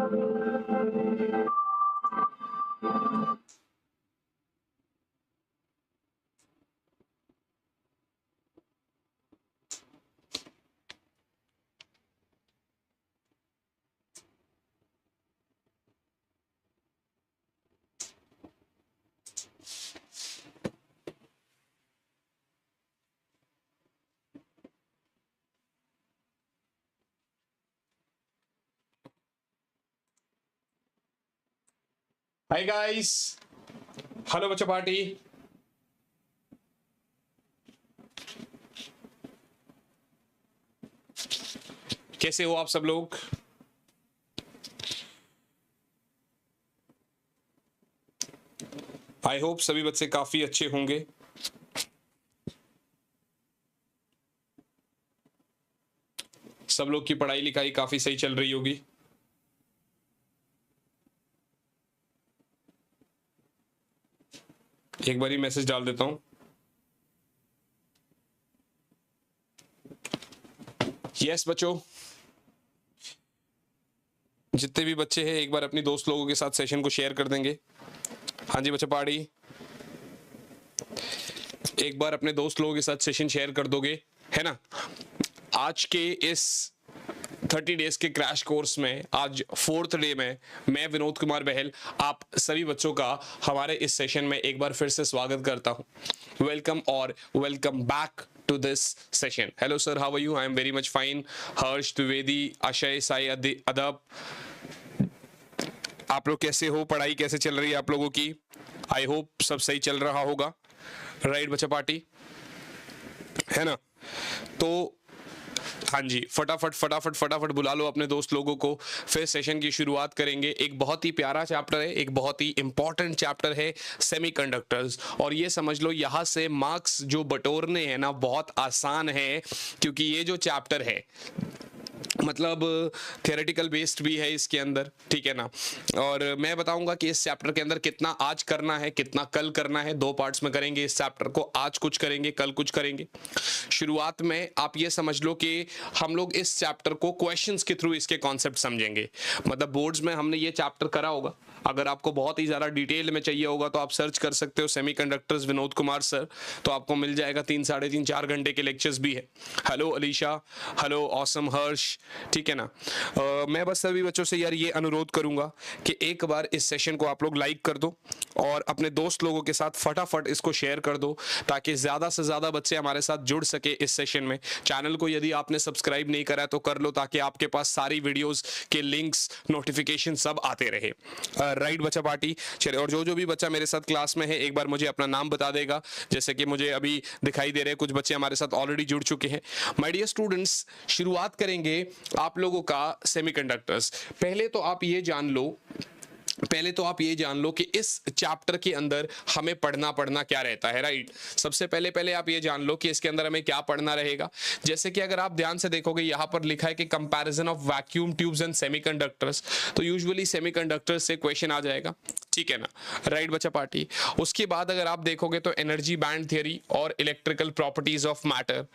Hi guys, hello बच्चा party. कैसे हो आप सब लोग? आई होप सभी बच्चे काफी अच्छे होंगे। सब लोग की पढ़ाई लिखाई काफी सही चल रही होगी। एक बार ही मैसेज डाल देता हूं। यस बच्चों, जितने भी बच्चे हैं एक बार अपनी दोस्त लोगों के साथ सेशन को शेयर कर देंगे। हाँ जी बच्चा पार्टी, एक बार अपने दोस्त लोगों के साथ सेशन शेयर कर दोगे, है ना। आज के इस 30 डेज के क्रैश कोर्स में आज 4th डे में मैं विनोद कुमार बहल आप सभी बच्चों का हमारे इस सेशन में एक बार फिर से स्वागत करता हूं। वेलकम और welcome back to this session. Hello sir, how are you? I am very much fine. Harsh, Dwivedi, Ashay, Sai, Adab, आप लोग कैसे हो? पढ़ाई कैसे चल रही है आप लोगों की? आई होप सब सही चल रहा होगा, राइट बच्चा पार्टी, है ना। तो हाँ जी, फटाफट फटाफट फटाफट बुला लो अपने दोस्त लोगों को, फिर सेशन की शुरुआत करेंगे। एक बहुत ही प्यारा चैप्टर है, एक बहुत ही इंपॉर्टेंट चैप्टर है, सेमीकंडक्टर्स। और ये समझ लो यहाँ से मार्क्स जो बटोरने हैं ना बहुत आसान है, क्योंकि ये जो चैप्टर है मतलब थियोरेटिकल बेस्ड भी है इसके अंदर, ठीक है ना। और मैं बताऊंगा कि इस चैप्टर के अंदर कितना आज करना है, कितना कल करना है। 2 पार्ट्स में करेंगे इस चैप्टर को, आज कुछ करेंगे, कल कुछ करेंगे। शुरुआत में आप ये समझ लो कि हम लोग इस चैप्टर को क्वेश्चंस के थ्रू इसके कॉन्सेप्ट समझेंगे। मतलब बोर्ड्स में हमने ये चैप्टर करा होगा, अगर आपको बहुत ही ज़्यादा डिटेल में चाहिए होगा तो आप सर्च कर सकते हो सेमीकंडक्टर्स विनोद कुमार सर, तो आपको मिल जाएगा। 3 साढ़े 3 4 घंटे के लेक्चर्स भी है। हेलो अलीशा, हेलो ऑसम हर्ष, ठीक है ना। मैं बस सभी बच्चों से यार ये अनुरोध करूंगा कि एक बार इस सेशन को आप लोग लाइक कर दो और अपने दोस्त लोगों के साथ फटाफट इसको शेयर कर दो, ताकि ज़्यादा से ज़्यादा बच्चे हमारे साथ जुड़ सके इस सेशन में। चैनल को यदि आपने सब्सक्राइब नहीं करा है तो कर लो, ताकि आपके पास सारी वीडियोस के लिंक्स, नोटिफिकेशन सब आते रहे। राइट बच्चा पार्टी, चलिए। और जो भी बच्चा मेरे साथ क्लास में है एक बार मुझे अपना नाम बता देगा। जैसे कि मुझे अभी दिखाई दे रहे हैं कुछ बच्चे हमारे साथ ऑलरेडी जुड़ चुके हैं। माय डियर स्टूडेंट्स, शुरुआत करेंगे आप लोगों का सेमीकंडक्टर्स। पहले तो आप ये जान लो कि इस चैप्टर के अंदर हमें पढ़ना क्या रहता है, राइट। सबसे पहले आप ये जान लो कि इसके अंदर हमें क्या पढ़ना रहेगा। जैसे कि अगर आप ध्यान से देखोगे यहाँ पर लिखा है कि comparison of vacuum tubes and semiconductors, तो यूजुअली सेमीकंडक्टर्स से क्वेश्चन आ जाएगा, ठीक है ना, राइट बच्चा पार्टी। उसके बाद अगर आप देखोगे तो एनर्जी बैंड थियरी और electrical properties of matter,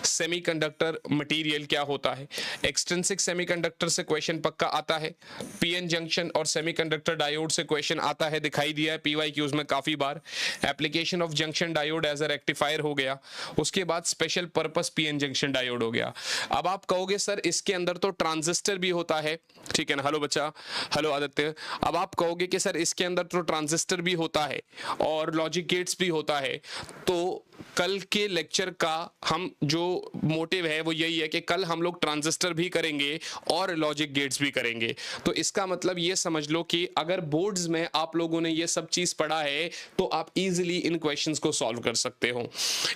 semiconductor material क्या होता है, एक्सट्रिंसिक सेमीकंडक्टर से क्वेश्चन पक्का आता है, पीएन जंक्शन और सेमीकंडक्टर डायोड से क्वेश्चन आता है, दिखाई दिया है पीवाईक्यूज में काफी बार। Application of junction diode as a rectifier हो गया। उसके बाद special purpose PN junction diode हो गया। अब आप कहोगे सर इसके अंदर तो ट्रांजिस्टर भी होता है, ठीक है ना। हेलो बच्चा, हेलो आदित्य। अब आप कहोगे कि सर इसके अंदर तो ट्रांजिस्टर भी होता है और लॉजिक गेट्स भी होता है, तो कल के लेक्चर का हम जो मोटिव है वो यही है कि कल हम लोग ट्रांजिस्टर भी करेंगे और लॉजिक गेट्स भी करेंगे। तो इसका मतलब ये समझ लो कि अगर बोर्ड्स में आप लोगों ने ये सब चीज पढ़ा है तो आप इजीली इन क्वेश्चंस को सॉल्व कर सकते हो।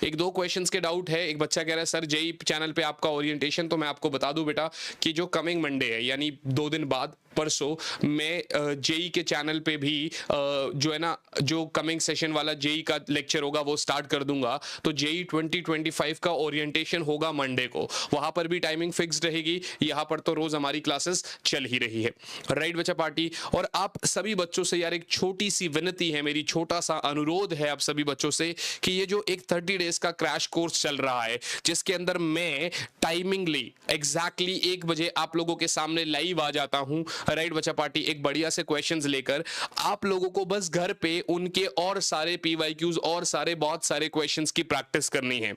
1-2 क्वेश्चंस के डाउट है। एक बच्चा कह रहा है सर जेई चैनल पे आपका ओरिएंटेशन, तो मैं आपको बता दूं बेटा कि जो कमिंग मंडे है यानी 2 दिन बाद परसों मैं जेई के चैनल पे भी जो है ना, जो कमिंग सेशन वाला जेई का लेक्चर होगा वो स्टार्ट कर दूंगा। होगा तो जेई 2025 का ओरिएंटेशन होगा मंडे को, वहां पर भी टाइमिंग फिक्स रहेगी, यहां पर तो रोज हमारी क्लासेस चल ही रही है, राइट बच्चा पार्टी। और आप सभी बच्चों से यार एक छोटी सी विनती है मेरी, छोटा सा अनुरोध है आप सभी बच्चों से कि ये जो एक 30 डेज का क्रैश कोर्स चल रहा है जिसके अंदर मैं टाइमिंगली एग्जैक्टली 1 बजे आप लोगों के सामने लाइव आ जाता हूं, राइट बच्चा पार्टी, एक बढ़िया से क्वेश्चंस लेकर, आप लोगों को बस घर पे उनके और सारे पीवाईक्यूज और सारे बहुत सारे क्वेश्चंस की प्रैक्टिस करनी है,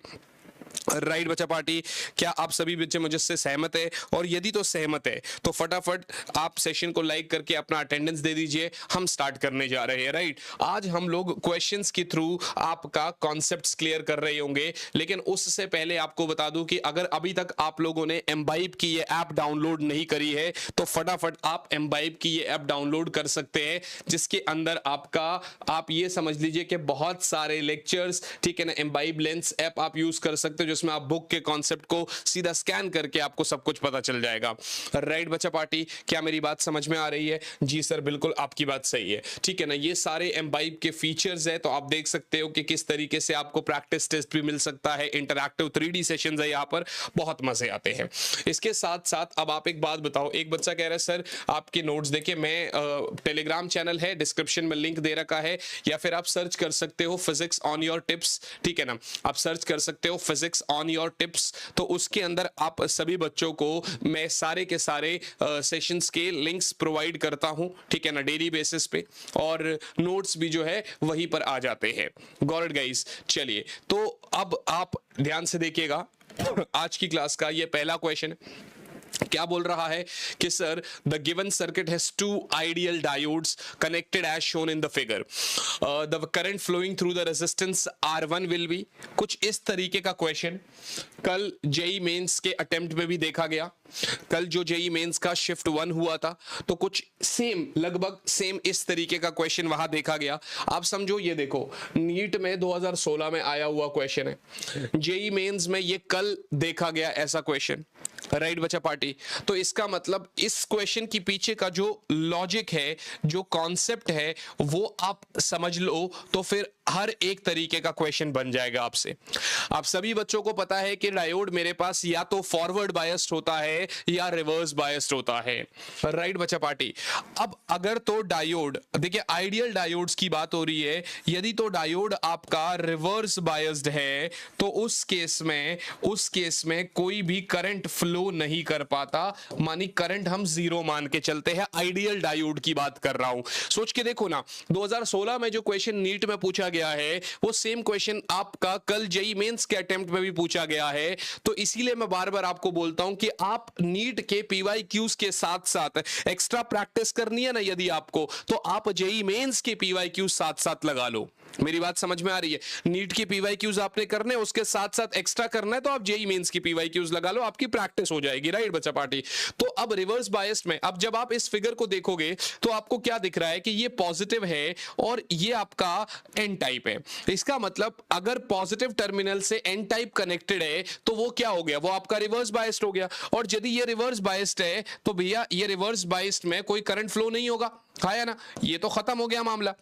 राइट बच्चा पार्टी। क्या आप सभी बच्चे मुझसे सहमत है? और यदि तो सहमत है तो फटाफट आप सेशन को लाइक करके अपना अटेंडेंस दे दीजिए, हम स्टार्ट करने जा रहे हैं, राइट। आज हम लोग क्वेश्चंस के थ्रू आपका कॉन्सेप्ट्स क्लियर कर रहे होंगे, लेकिन उससे पहले आपको बता दूं कि अगर अभी तक आप लोगों ने एम्बाइब की ये ऐप डाउनलोड नहीं करी है तो फटाफट आप एम्बाइब की ये ऐप डाउनलोड कर सकते हैं, जिसके अंदर आप ये समझ लीजिए कि बहुत सारे लेक्चर्स, ठीक है ना, एम्बाइब लेंस ऐप आप यूज कर सकते हो जिसमें आप बुक के कॉन्सेप्ट को सीधा स्कैन करके आपको सब कुछ पता चल जाएगा, राइट बच्चा पार्टी। क्या मेरी बात समझ में आ रही है? जी सर बिल्कुल आपकी बात सही है, ठीक है ना। ये सारे एम्बाइब के फीचर्स है, तो आप देख सकते हो कि किस तरीके से आपको प्रैक्टिस टेस्ट भी मिल सकता है, इंटरैक्टिव 3D सेशंस है, यहाँ पर बहुत मजे आते हैं। इसके साथ साथ अब आप एक बात बताओ, एक बच्चा कह रहा है सर आपके नोट्स देखिए, मैं टेलीग्राम चैनल है, डिस्क्रिप्शन में लिंक दे रखा है, या फिर आप सर्च कर सकते हो फिजिक्स ऑन योर टिप्स, ठीक है ना, आप सर्च कर सकते हो फिजिक्स ऑन योर टिप्स, तो उसके अंदर आप सभी बच्चों को मैं सारे के सारे सेशंस के लिंक्स प्रोवाइड करता हूं, ठीक है ना, डेली बेसिस पे, और नोट्स भी जो है वहीं पर आ जाते हैं, गॉट इट गाइस। चलिए तो अब आप ध्यान से देखिएगा, आज की क्लास का ये पहला क्वेश्चन क्या बोल रहा है कि sir the given circuit has 2 ideal diodes connected as shown in the figure, the current flowing through the resistance R1 will be, कुछ इस तरीके का क्वेश्चन कल जेई मेंस के अटेम्प्ट में भी देखा गया। कल जो जेई मेंस का शिफ्ट 1 हुआ था तो कुछ सेम, लगभग सेम इस तरीके का क्वेश्चन वहां देखा गया। आप समझो, ये देखो नीट में 2016 में आया हुआ क्वेश्चन है, जेई मेंस में ये कल देखा गया ऐसा क्वेश्चन, राइट बच्चा पार्टी। तो इसका मतलब इस क्वेश्चन की पीछे का जो लॉजिक है, जो कॉन्सेप्ट है, वो आप समझ लो तो फिर हर एक तरीके का क्वेश्चन बन जाएगा आपसे। आप सभी बच्चों को पता है कि डायोड मेरे पास या तो फॉरवर्ड बायस्ड होता है या रिवर्स बायस्ड होता है, राइट बच्चा पार्टी। अब अगर तो डायोड, देखिए आइडियल डायोड्स की बात हो रही है, यदि तो डायोड आपका रिवर्स बायस्ड है तो उस केस में कोई भी करंट फ्लो नहीं कर पाता, मानी करंट हम 0 मान के चलते हैं। आइडियल डायोड की बात कर रहा हूं, सोच के देखो ना, 2016 में जो क्वेश्चन नीट में पूछा गया है वो सेम क्वेश्चन आपका कल जेई मेंस के अटेम्प्ट में भी पूछा गया है। तो इसीलिए मैं बार बार आपको बोलता हूं कि आप नीट के पीवाईक्यूज के साथ साथ एक्स्ट्रा प्रैक्टिस करनी है ना यदि आपको, तो आप जेई मेंस के पीवाईक्यूज साथ साथ लगा लो। मेरी बात समझ में आ रही है? नीट की पीवाईक्यूज आपने करने, उसके साथ साथ एक्स्ट्रा करना है तो आप जेई मेंस की पीवाईक्यूज लगा लो, आपकी प्रैक्टिस हो जाएगी, राइट बच्चा पार्टी। तो अब रिवर्स बायस्ड में, अब जब आप इस फिगर को देखोगे तो आपको क्या दिख रहा है कि ये पॉजिटिव है और ये आपका एन टाइप है। इसका मतलब अगर पॉजिटिव टर्मिनल से एन टाइप कनेक्टेड है तो वो क्या हो गया, वो आपका रिवर्स बायस्ड हो गया। और यदि ये रिवर्स बायस्ड है तो भैया ये रिवर्स बायस्ड में कोई करंट फ्लो नहीं होगा, है ना, ये तो खत्म हो गया मामला।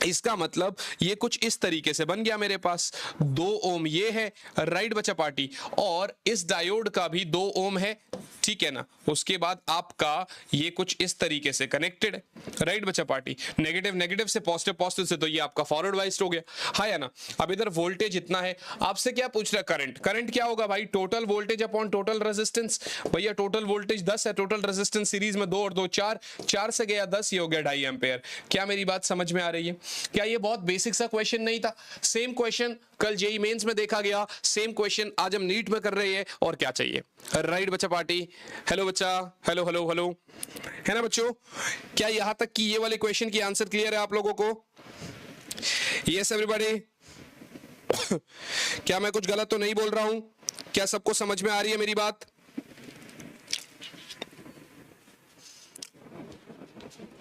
इसका मतलब ये कुछ इस तरीके से बन गया मेरे पास 2 ओम ये है, राइट बच्चा पार्टी, और इस डायोड का भी 2 ओम है, ठीक है ना। उसके बाद आपका ये कुछ इस तरीके से कनेक्टेड है, राइट बच्चा पार्टी। नेगेटिव नेगेटिव से पॉजिटिव, पॉजिटिव से तो ये आपका फॉरवर्ड वाइज हो गया, है ना। अब इधर वोल्टेज इतना है, आपसे क्या पूछ रहा है करंट, करंट क्या होगा भाई, total voltage upon total resistance. भैया टोटल वोल्टेज 10 है, टोटल रेजिस्टेंस सीरीज में 2 और 2 4, 4 से गया 10, ये हो गया 2.5 एम्पेयर। क्या मेरी बात समझ में आ रही है? क्या ये बहुत बेसिक सा क्वेश्चन नहीं था? सेम क्वेश्चन कल जेई मेंस में देखा गया, सेम क्वेश्चन आज हम नीट में कर रहे हैं, और क्या चाहिए, राइट बच्चा पार्टी। हेलो बच्चा, हेलो हेलो हेलो, है ना बच्चों? क्या यहां तक कि ये वाले क्वेश्चन की आंसर क्लियर है आप लोगों को? Yes everybody. क्या मैं कुछ गलत तो नहीं बोल रहा हूं? क्या सबको समझ में आ रही है मेरी बात?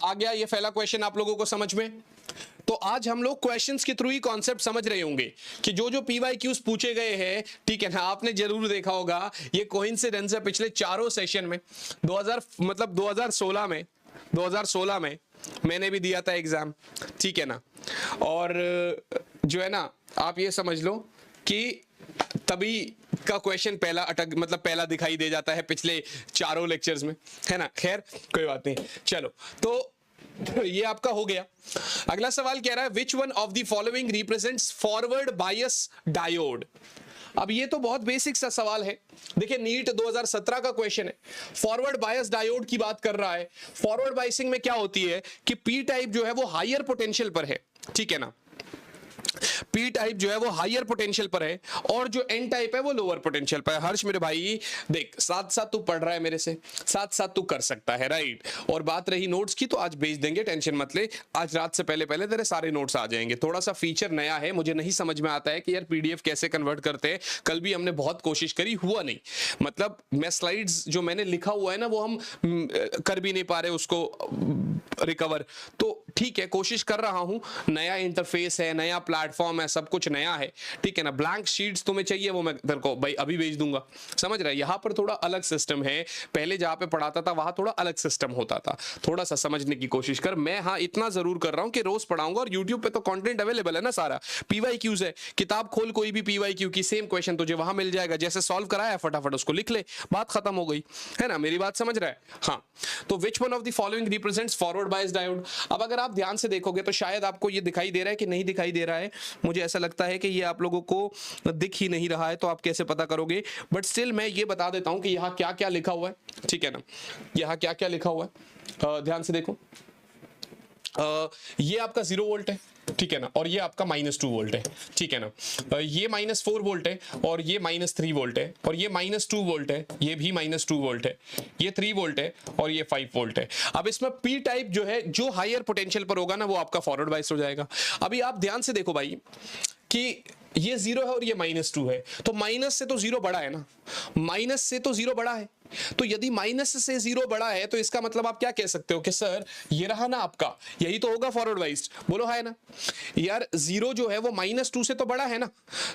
आ गया ये पहला क्वेश्चन आप लोगों को समझ में? तो आज हम लोग क्वेश्चंस के थ्रू ही कॉन्सेप्ट समझ रहे होंगे कि जो पीवाईक्यूज पूछे गए हैं, ठीक है ना, आपने जरूर देखा होगा, ये कोइंसिडेंस है पिछले चारों सेशन में। 2016 में मैंने भी दिया था एग्जाम, ठीक है ना। और जो है ना आप ये समझ लो कि तभी का क्वेश्चन पहला अटक मतलब पहला दिखाई दे जाता है पिछले चारों लेक्चर्स में, है ना। खैर कोई बात नहीं, चलो तो ये आपका हो गया। अगला सवाल कह रहा है which one of the following represents forward bias diode. अब ये तो बहुत बेसिक सा सवाल है। देखिए नीट 2017 का क्वेश्चन है, फॉरवर्ड बायस डायोड की बात कर रहा है। फॉरवर्ड बायसिंग में क्या होती है कि पी टाइप जो है वो हायर पोटेंशियल पर है, ठीक है ना। पी टाइप जो है वो हायर पोटेंशियल पर है और जो एन टाइप है वो लोअर पोटेंशियल पर है। हर्ष मेरे भाई देख, साथ साथ तू पढ़ रहा है मेरे से, साथ साथ तू कर सकता है, राइट। और बात रही नोट्स की, तो आज भेज देंगे, टेंशन मत ले। आज रात से पहले पहले तेरे सारे नोट्स आ जाएंगे। थोड़ा सा फीचर नया है, मुझे नहीं समझ में आता है कि यार पीडीएफ कैसे कन्वर्ट करते हैं। कल भी हमने बहुत कोशिश करी, हुआ नहीं। मतलब मैं स्लाइड्स जो मैंने लिखा हुआ है ना वो हम कर भी नहीं पा रहे उसको रिकवर। तो ठीक है, कोशिश कर रहा हूं। नया इंटरफेस है, नया प्लेटफॉर्म है, सब कुछ नया है, ठीक है ना। ब्लैंक शीट्स तुम्हें चाहिए वो मैं तेरे को भाई अभी भेज दूंगा, समझ रहा है। यहाँ पर थोड़ा अलग सिस्टम है, पहले जहाँ पे पढ़ाता था वहां थोड़ा अलग सिस्टम होता था। थोड़ा सा समझने की कोशिश कर। मैं हाँ इतना जरूर कर रहा हूँ कि रोज पढ़ाऊंगा और यूट्यूब पे तो कंटेंट अवेलेबल है ना सारा। पीवाईक्यूज है, किताब खोल कोई भी पीवाईक्यू की, सेम क्वेश्चन तुझे वहां मिल जाएगा। जैसे सॉल्व कराया फटाफट उसको लिख ले, बात खत्म हो गई, है ना। मेरी बात समझ रहा है। हाँ, तो which one of the following represents forward bias diode. अब अगर आप ध्यान से देखोगे तो शायद आपको ये दिखाई दे रहा है कि नहीं दिखाई दे रहा है। मुझे ऐसा लगता है कि ये आप लोगों को दिख ही नहीं रहा है, तो आप कैसे पता करोगे। बट स्टिल मैं ये बता देता हूं कि यहाँ क्या क्या लिखा हुआ है, ठीक है ना। यहाँ क्या क्या लिखा हुआ है ध्यान से देखो। ये आपका 0 वोल्ट है, ठीक है ना, और ये आपका -2 वोल्ट है, ठीक है ना। ये -4 वोल्ट है और ये -3 वोल्ट है और ये -2 वोल्ट है, ये भी -2 वोल्ट है, ये 3 वोल्ट है और ये 5 वोल्ट है। अब इसमें पी टाइप जो है, जो हायर पोटेंशियल पर होगा ना, वो आपका फॉरवर्ड बायस हो जाएगा। अभी आप ध्यान से देखो भाई कि ये 0 है और ये -2 है, तो माइनस से तो 0 बड़ा है ना, माइनस से तो 0 बड़ा है। तो यदि माइनस से 0 बड़ा है तो इसका मतलब आप क्या कह सकते हो कि सर ये रहा ना आपका, यही तो होगा फॉरवर्ड बायस्ड। बोलो है ना यार, 0 जो है वो -2 से तो बड़ा है ना।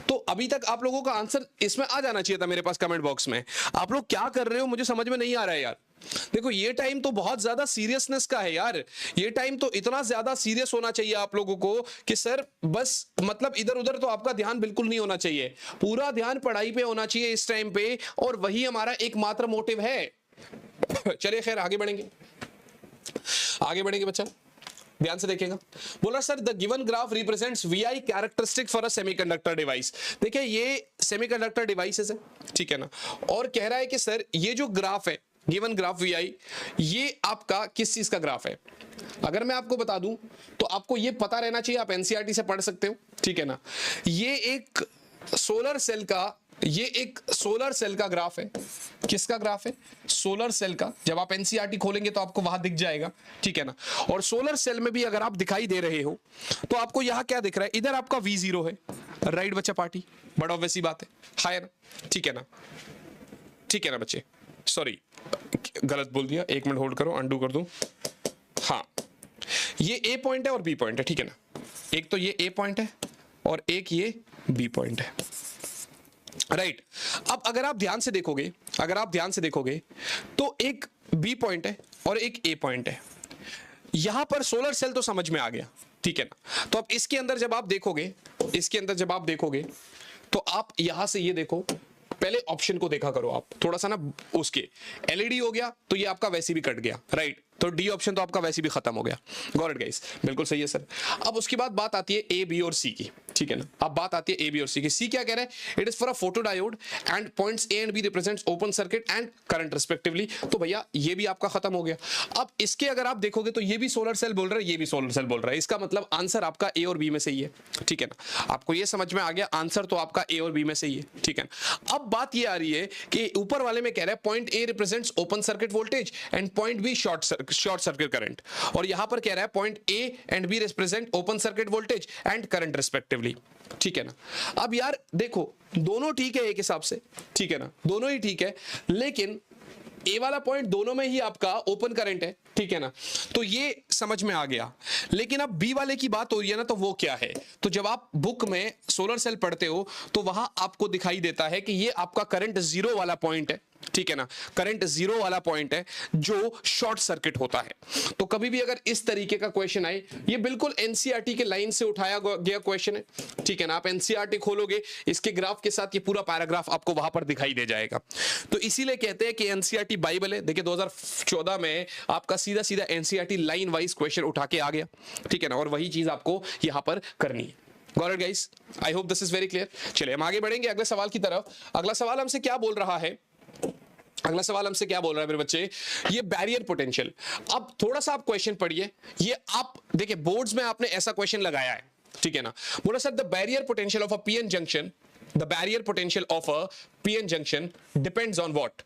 तो अभी तक आप लोगों का आंसर इसमें आ जाना चाहिए था मेरे पास कमेंट बॉक्स में। आप लोग क्या कर रहे हो मुझे समझ में नहीं आ रहा है यार। देखो ये टाइम तो बहुत ज्यादा सीरियसनेस का है यार, ये टाइम तो इतना ज्यादा सीरियस होना चाहिए आप लोगों को कि सर बस मतलब इधर उधर तो आपका ध्यान बिल्कुल नहीं होना चाहिए, पूरा ध्यान पढ़ाई पे होना चाहिए इस टाइम पे, और वही हमारा एकमात्र मोटिव है। चलिए खैर आगे बढ़ेंगे, आगे बढ़ेंगे बच्चा, ध्यान से देखेगा। बोला sir the given graph represents VI characteristic for a semiconductor device. देखिए ये सेमीकंडक्टर डिवाइसेस है, ठीक है ना, और कह रहा है कि सर ये जो ग्राफ है, गिवन ग्राफ वीआई, ये आपका किस चीज का ग्राफ है। अगर मैं आपको बता दूं तो आपको ये पता रहना चाहिए, आप एनसीईआरटी से पढ़ सकते हो, ठीक है ना। ये एक सोलर सेल का, ये एक सोलर सेल का ग्राफ है। किसका ग्राफ है? सोलर सेल का। जब आप एनसीईआरटी खोलेंगे तो आपको वहां दिख जाएगा, ठीक है ना। और सोलर सेल में भी अगर आप दिखाई दे रहे हो तो आपको यहां क्या दिख रहा है, इधर आपका V0 है, राइट बच्चा पार्टी, बड़ा ऑब्वियस बात है, हायर, ठीक है ना, ठीक है ना बच्चे। सॉरी गलत बोल दिया, 1 मिनट होल्ड करो, अंडू कर दूं। हाँ, ये ए पॉइंट है और बी पॉइंट है, ठीक है ना। एक तो ये ए पॉइंट है और एक ये बी पॉइंट है, राइट। अब अगर आप ध्यान से देखोगे, अगर आप ध्यान से देखोगे तो एक बी पॉइंट है और एक ए पॉइंट है। यहां पर सोलर सेल तो समझ में आ गया, ठीक है ना। तो अब इसके अंदर जब आप देखोगे, इसके अंदर जब आप देखोगे तो आप यहां से ये देखो, पहले ऑप्शन को देखा करो आप थोड़ा सा ना, उसके एलईडी हो गया तो ये आपका वैसे भी कट गया, राइट। तो डी ऑप्शन तो आपका वैसे भी खत्म हो गया। गॉट इट गाइस, बिल्कुल सही है सर। अब उसके बाद बात आती है ए बी और सी की, ठीक है ना। अब बात आती है ए बी और सी की। सी क्या कह रहा है, it is for a photodiode and points A and B represents open circuit and current respectively. तो भैया ये भी आपका खत्म हो गया। अब इसके अगर आप देखोगे तो ये भी सोलर सेल बोल रहा है, ये भी सोलर सेल बोल रहा है। इसका मतलब आंसर आपका ए और बी में से ही है, ठीक है ना। आपको ये समझ में आ गया, आंसर तो आपका ए और बी में से ही है, ठीक है ना। अब बात ये आ रही है कि ऊपर वाले में कह रहा है point A represents open circuit voltage and point B short circuit current, और यहां पर कह रहा है point A and B represent open circuit voltage and current respectively, ठीक है ना। अब यार देखो दोनों ठीक है एक हिसाब से, ठीक है ना, दोनों ही ठीक है, लेकिन ए वाला पॉइंट दोनों में ही आपका ओपन करंट है, ठीक है ना। तो ये समझ में आ गया। लेकिन अब बी वाले की बात हो रही है ना, तो वो क्या है, तो जब आप बुक में सोलर सेल पढ़ते हो तो वहां आपको दिखाई देता है कि ये आपका करंट 0 वाला पॉइंट है, ठीक है ना, करंट जीरो वाला पॉइंट है जो शॉर्ट सर्किट होता है। तो कभी भी अगर इस तरीके का क्वेश्चन आए, ये बिल्कुल एनसीईआरटी के लाइन से उठाया गया क्वेश्चन है, ठीक है ना। आप एनसीईआरटी खोलोगे, इसके ग्राफ के साथ ये पूरा पैराग्राफ आपको वहां पर दिखाई दे जाएगा। तो इसीलिए कहते हैं कि एनसीईआरटी बाइबल है। देखिए 2014 में आपका सीधा सीधा एनसीईआरटी लाइन वाइज क्वेश्चन उठा के आ गया, ठीक है ना, और वही चीज आपको यहां पर करनी है। Got it guys? I hope this is very clear. चलिए हम आगे बढ़ेंगे अगले सवाल की तरफ। अगला सवाल हमसे क्या बोल रहा है, अगला सवाल हमसे क्या बोल रहा है मेरे बच्चे, ये बैरियर पोटेंशियल। अब थोड़ा सा आप क्वेश्चन पढ़िए, ये आप देखिए बोर्ड्स में आपने ऐसा क्वेश्चन लगाया है, ठीक है ना। बोला sir the barrier potential of a PN junction, the barrier potential of a PN junction depends on what?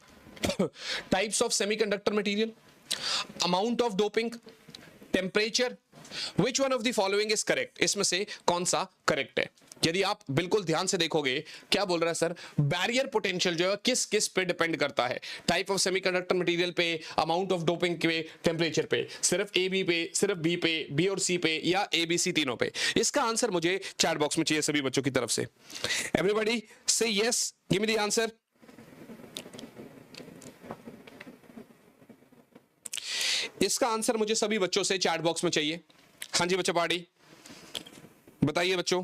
Types of semiconductor material, amount of doping, temperature, which one of the following is correct? इसमें से कौन सा correct है? यदि आप बिल्कुल ध्यान से देखोगे, क्या बोल रहा है सर, बैरियर पोटेंशियल जो है किस किस पे डिपेंड करता है? टाइप ऑफ सेमीकंडक्टर मटेरियल पे, अमाउंट ऑफ डोपिंग पे, टेम्परेचर पे, सिर्फ ए बी पे, सिर्फ बी पे, बी और सी पे, या ए बी सी तीनों पे? इसका आंसर मुझे चैट बॉक्स में चाहिए सभी बच्चों की तरफ से। एवरीबॉडी से yes, give me the answer. इसका आंसर मुझे सभी बच्चों से चैट बॉक्स में चाहिए। हाँ जी बच्चों, पार्टी बताइए बच्चों।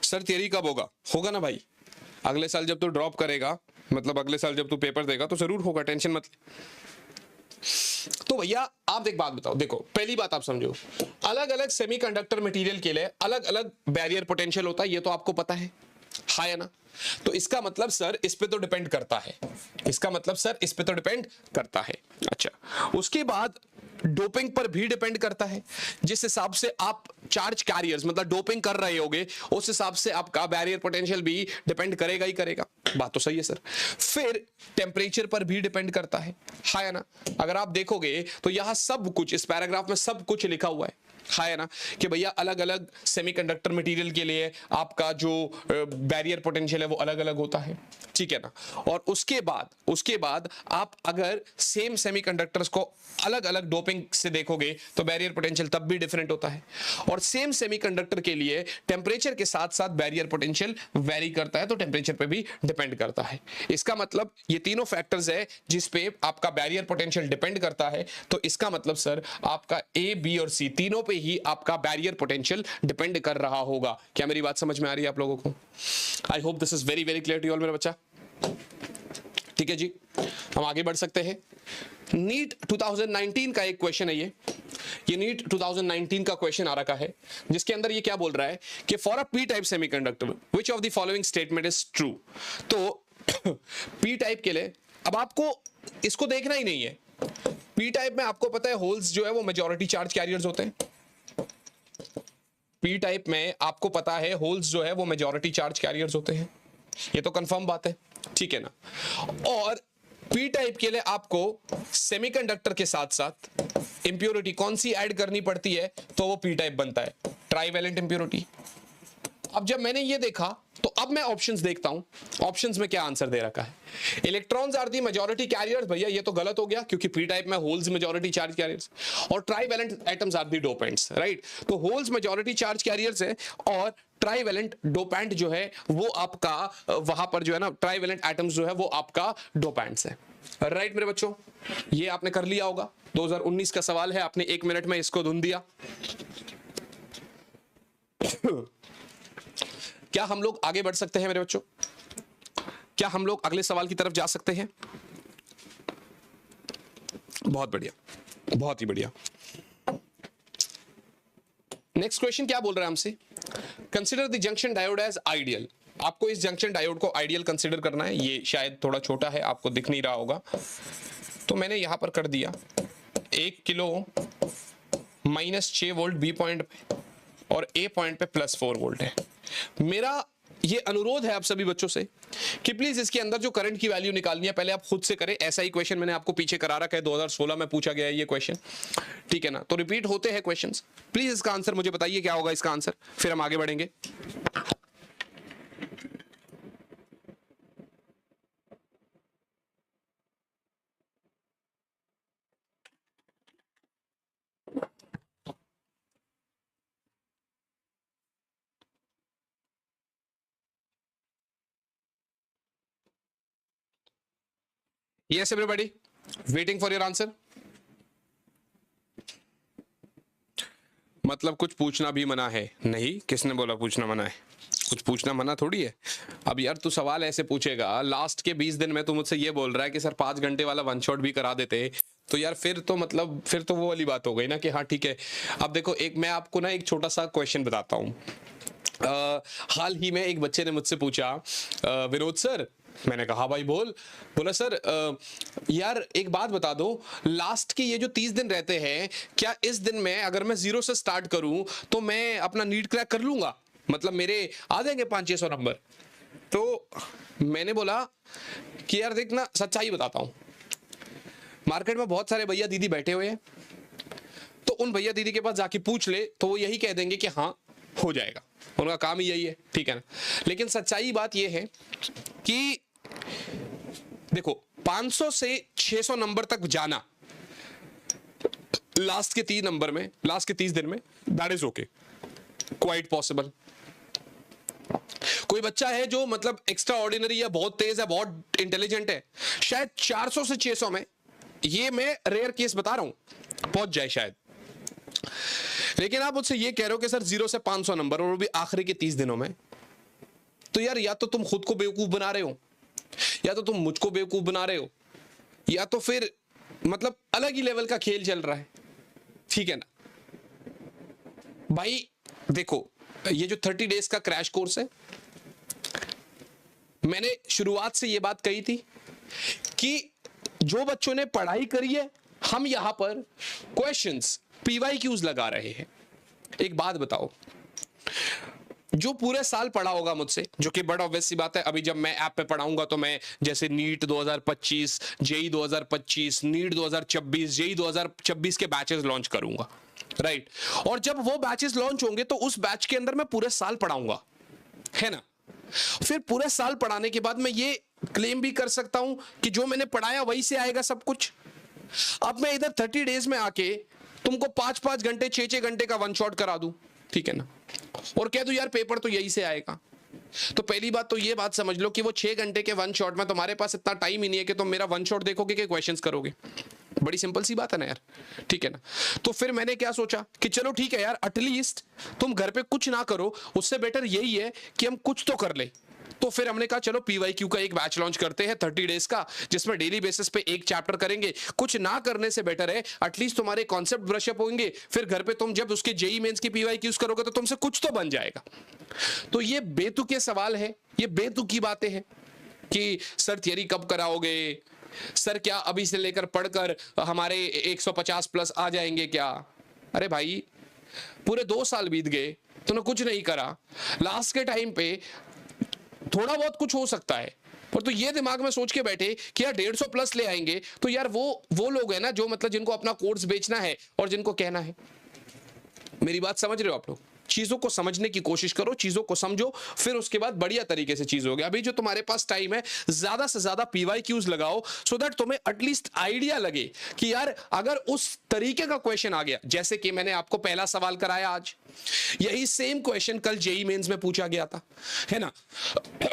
सर थियरी कब होगा? होगा ना भाई, अगले साल जब तू ड्रॉप करेगा, मतलब अगले साल जब तू पेपर देगा तो जरूर होगा, टेंशन मत। तो भैया आप एक बात बताओ, देखो पहली बात आप समझो, अलग अलग सेमीकंडक्टर मटेरियल के लिए अलग अलग बैरियर पोटेंशियल होता है, ये तो आपको पता है ना। तो इसका मतलब सर इस पे तो डिपेंड करता है, इसका मतलब सर इस पे तो डिपेंड करता है। अच्छा, उसके बाद डोपिंग पर भी डिपेंड करता है। जिस हिसाब से आप चार्ज कैरियर्स मतलब डोपिंग कर रहे होगे, उस हिसाब से आपका बैरियर पोटेंशियल भी डिपेंड करेगा ही करेगा। बात तो सही है सर। फिर टेम्परेचर पर भी डिपेंड करता है ना। अगर आप देखोगे तो यहां सब कुछ, इस पैराग्राफ में सब कुछ लिखा हुआ है ना, कि भैया अलग अलग सेमीकंडक्टर मटेरियल के लिए आपका जो बैरियर पोटेंशियल है वो अलग अलग होता है, ठीक है ना। और उसके बाद आप अगर सेम सेमीकंडक्टर्स को अलग अलग डोपिंग से देखोगे तो बैरियर पोटेंशियल तब भी डिफरेंट होता है। और सेम सेमीकंडक्टर के लिए टेम्परेचर के साथ साथ बैरियर पोटेंशियल वेरी करता है, तो टेम्परेचर पे भी डिपेंड करता है। इसका मतलब ये तीनों फैक्टर्स है जिस पे आपका बैरियर पोटेंशियल डिपेंड करता है। तो इसका मतलब सर आपका ए, बी और सी तीनों पे ही आपका बैरियर पोटेंशियल डिपेंड कर रहा होगा। क्या मेरी बात समझ में आ रही है आप लोगों को? I hope this is very very clear to all मेरा बच्चा। ठीक है जी, हम आगे बढ़ सकते हैं। नीट 2019 का एक क्वेश्चन है ये नीट 2019 का क्वेश्चन आ रखा है, जिसके अंदर ये क्या बोल रहा है कि for a P type semiconductor which of the following statement is true? तो पी टाइप के लिए अब आपको इसको देखना ही नहीं है। पी टाइप में आपको पता है होल्स जो है वो मेजॉरिटी चार्ज कैरियर्स होते हैं। पी टाइप में आपको पता है होल्स जो है वो मेजॉरिटी चार्ज कैरियर्स होते हैं, ये तो कंफर्म बात है, ठीक है ना। और पी टाइप के लिए आपको सेमीकंडक्टर के साथ साथ इंप्योरिटी कौन सी ऐड करनी पड़ती है तो वो पी टाइप बनता है? Trivalent impurity. अब जब मैंने ये देखा तो अब मैं ऑप्शंस देखता हूं, ऑप्शंस में क्या आंसर दे रखा है। Electrons are the majority carriers, भैया ये तो गलत हो गया क्योंकि पी टाइप में होल्स मेजॉरिटी चार्ज कैरियर्स और trivalent atoms are the dopants, right. तो होल्स मेजॉरिटी चार्ज कैरियर्स है और ट्राइवेलेंट डोपेंट जो है वो आपका वहां पर जो है ना, ट्राइवेलेंट एटम्स जो है वो आपका डोपेंट्स है, राइट मेरे बच्चों। ये आपने कर लिया होगा, 2019 का सवाल है, आपने 1 मिनट में इसको धुन दिया। क्या हम लोग आगे बढ़ सकते हैं मेरे बच्चों? क्या हम लोग अगले सवाल की तरफ जा सकते हैं? बहुत बढ़िया, बहुत ही बढ़िया। नेक्स्ट क्वेश्चन क्या बोल रहा है हमसे? Consider the junction diode as ideal. आपको इस जंक्शन डायोड को आइडियल कंसिडर करना है। ये शायद थोड़ा छोटा है, आपको दिख नहीं रहा होगा, तो मैंने यहां पर कर दिया 1 किलो -6 वोल्ट बी पॉइंट पे और ए पॉइंट पे +4 वोल्ट है। मेरा ये अनुरोध है आप सभी बच्चों से कि प्लीज इसके अंदर जो करंट की वैल्यू निकालनी है पहले आप खुद से करें। ऐसा ही क्वेश्चन मैंने आपको पीछे करा रखा है, 2016 में पूछा गया है ये क्वेश्चन, ठीक है ना। तो रिपीट होते हैं क्वेश्चंस। प्लीज इसका आंसर मुझे बताइए क्या होगा इसका आंसर, फिर हम आगे बढ़ेंगे। Yes everybody, waiting for your answer. मतलब कुछ पूछना भी मना है? नहीं, किसने बोला पूछना मना है? कुछ पूछना मना थोड़ी है। अब यार तू सवाल ऐसे पूछेगा, लास्ट के 20 दिन में तू मुझसे ये बोल रहा है कि सर 5 घंटे वाला वन शॉट भी करा देते, तो यार फिर तो मतलब फिर तो वो वाली बात हो गई ना कि हाँ ठीक है। अब देखो, एक मैं आपको ना एक छोटा सा क्वेश्चन बताता हूँ। हाल ही में एक बच्चे ने मुझसे पूछा, विनोद सर, मैंने कहा भाई बोल। बोला सर यार एक बात बता दो, लास्ट के ये जो 30 दिन रहते हैं, क्या इस दिन में अगर मैं 0 से स्टार्ट करूं तो मैं अपना नीट क्रैक कर लूंगा? मतलब मेरे आ जाएंगे 500-600 नंबर? तो मैंने बोला कि यार देख ना, सच्चाई बताता हूं, मार्केट में बहुत सारे भैया दीदी बैठे हुए हैं, तो उन भैया दीदी के पास जाके पूछ ले तो वो यही कह देंगे कि हाँ हो जाएगा, उनका काम ही यही है, ठीक है ना। लेकिन सच्चाई बात यह है कि देखो 500 से 600 नंबर तक जाना लास्ट के 30 नंबर में, लास्ट के 30 दिन में, that is okay, quite possible. कोई बच्चा है जो मतलब एक्स्ट्रा ऑर्डिनरी है, बहुत तेज है, बहुत इंटेलिजेंट है, शायद 400 से 600 में, ये मैं रेयर केस बता रहा हूं, पहुंच जाए शायद। लेकिन आप मुझसे ये कह रहे हो कि सर 0 से 500 नंबर और वो भी आखिरी के 30 दिनों में, तो यार या तो तुम खुद को बेवकूफ बना रहे हो, या तो तुम मुझको बेवकूफ बना रहे हो, या तो फिर मतलब अलग ही लेवल का खेल चल रहा है, ठीक है ना भाई। देखो ये जो 30 डेज का क्रैश कोर्स है, मैंने शुरुआत से ये बात कही थी कि जो बच्चों ने पढ़ाई करी है, हम यहां पर क्वेश्चंस PYQs लगा रहे हैं। एक बात बताओ, जो पूरे साल पढ़ा होगा मुझसे, जो कि बड़ा ऑब्वियस सी बात है, अभी जब मैं ऐप पे पढ़ाऊंगा तो मैं जैसे नीट 2025, जेई 2025, नीट 2026, जेई 2026 के बैचेस लॉन्च करूंगा, राइट। और जब वो बैचेस लॉन्च होंगे तो उस बैच के अंदर मैं पूरे साल पढ़ाऊंगा, है ना। फिर पूरे साल पढ़ाने के बाद मैं ये क्लेम भी कर सकता हूं कि जो मैंने पढ़ाया वही से आएगा सब कुछ। अब मैं इधर 30 डेज में आके तुमको 5-5 घंटे 6-6 घंटे का वन शॉट करा दूं, ठीक है ना, और कह दूं यार पेपर तो यही से आएगा, तो पहली बात तो ये बात समझ लो कि वो 6 घंटे के वन शॉट में तुम्हारे पास इतना टाइम ही नहीं है कि तुम मेरा वन शॉट देखोगे कि क्वेश्चंस करोगे। बड़ी सिंपल सी बात है ना यार, ठीक है ना। तो फिर मैंने क्या सोचा कि चलो ठीक है यार, एटलीस्ट तुम घर पे कुछ ना करो, उससे बेटर यही है कि हम कुछ तो कर ले। तो फिर हमने कहा चलो PYQ का एक बैच लॉन्च करते हैं 30 डेज का, जिसमें डेली बेसिस पे एक चैप्टर करेंगे। कुछ ना करने से बेटर है एटलीस्ट तुम्हारे कॉन्सेप्ट ब्रश अप होंगे, फिर घर पे तुम जब उसके जेई मेंस की PYQs करोगे तो तुमसे कुछ तो बन जाएगा। तो ये बेतुके सवाल है, ये बेतुकी बातें हैं कि सर थियरी कब कराओगे, सर क्या अभी से लेकर पढ़कर हमारे 150 प्लस आ जाएंगे क्या? अरे भाई पूरे 2 साल बीत गए, तूने कुछ नहीं करा, लास्ट के टाइम पे थोड़ा बहुत कुछ हो सकता है, पर तो ये दिमाग में सोच के बैठे कि यार 150 प्लस ले आएंगे, तो यार वो लोग हैं ना जो मतलब जिनको अपना कोर्स बेचना है और जिनको कहना है। मेरी बात समझ रहे हो आप लोग? चीजों को समझने की कोशिश करो, चीजों को समझो, फिर उसके बाद बढ़िया तरीके से चीज होगी। अभी जो तुम्हारे पास टाइम है, ज्यादा से ज्यादा PYQs लगाओ, सो दैट तुम्हें एटलीस्ट आइडिया लगे कि यार अगर उस तरीके का क्वेश्चन आ गया, जैसे कि मैंने आपको पहला सवाल कराया आज, यही सेम क्वेश्चन कल जेई मेंस में पूछा गया था, है ना,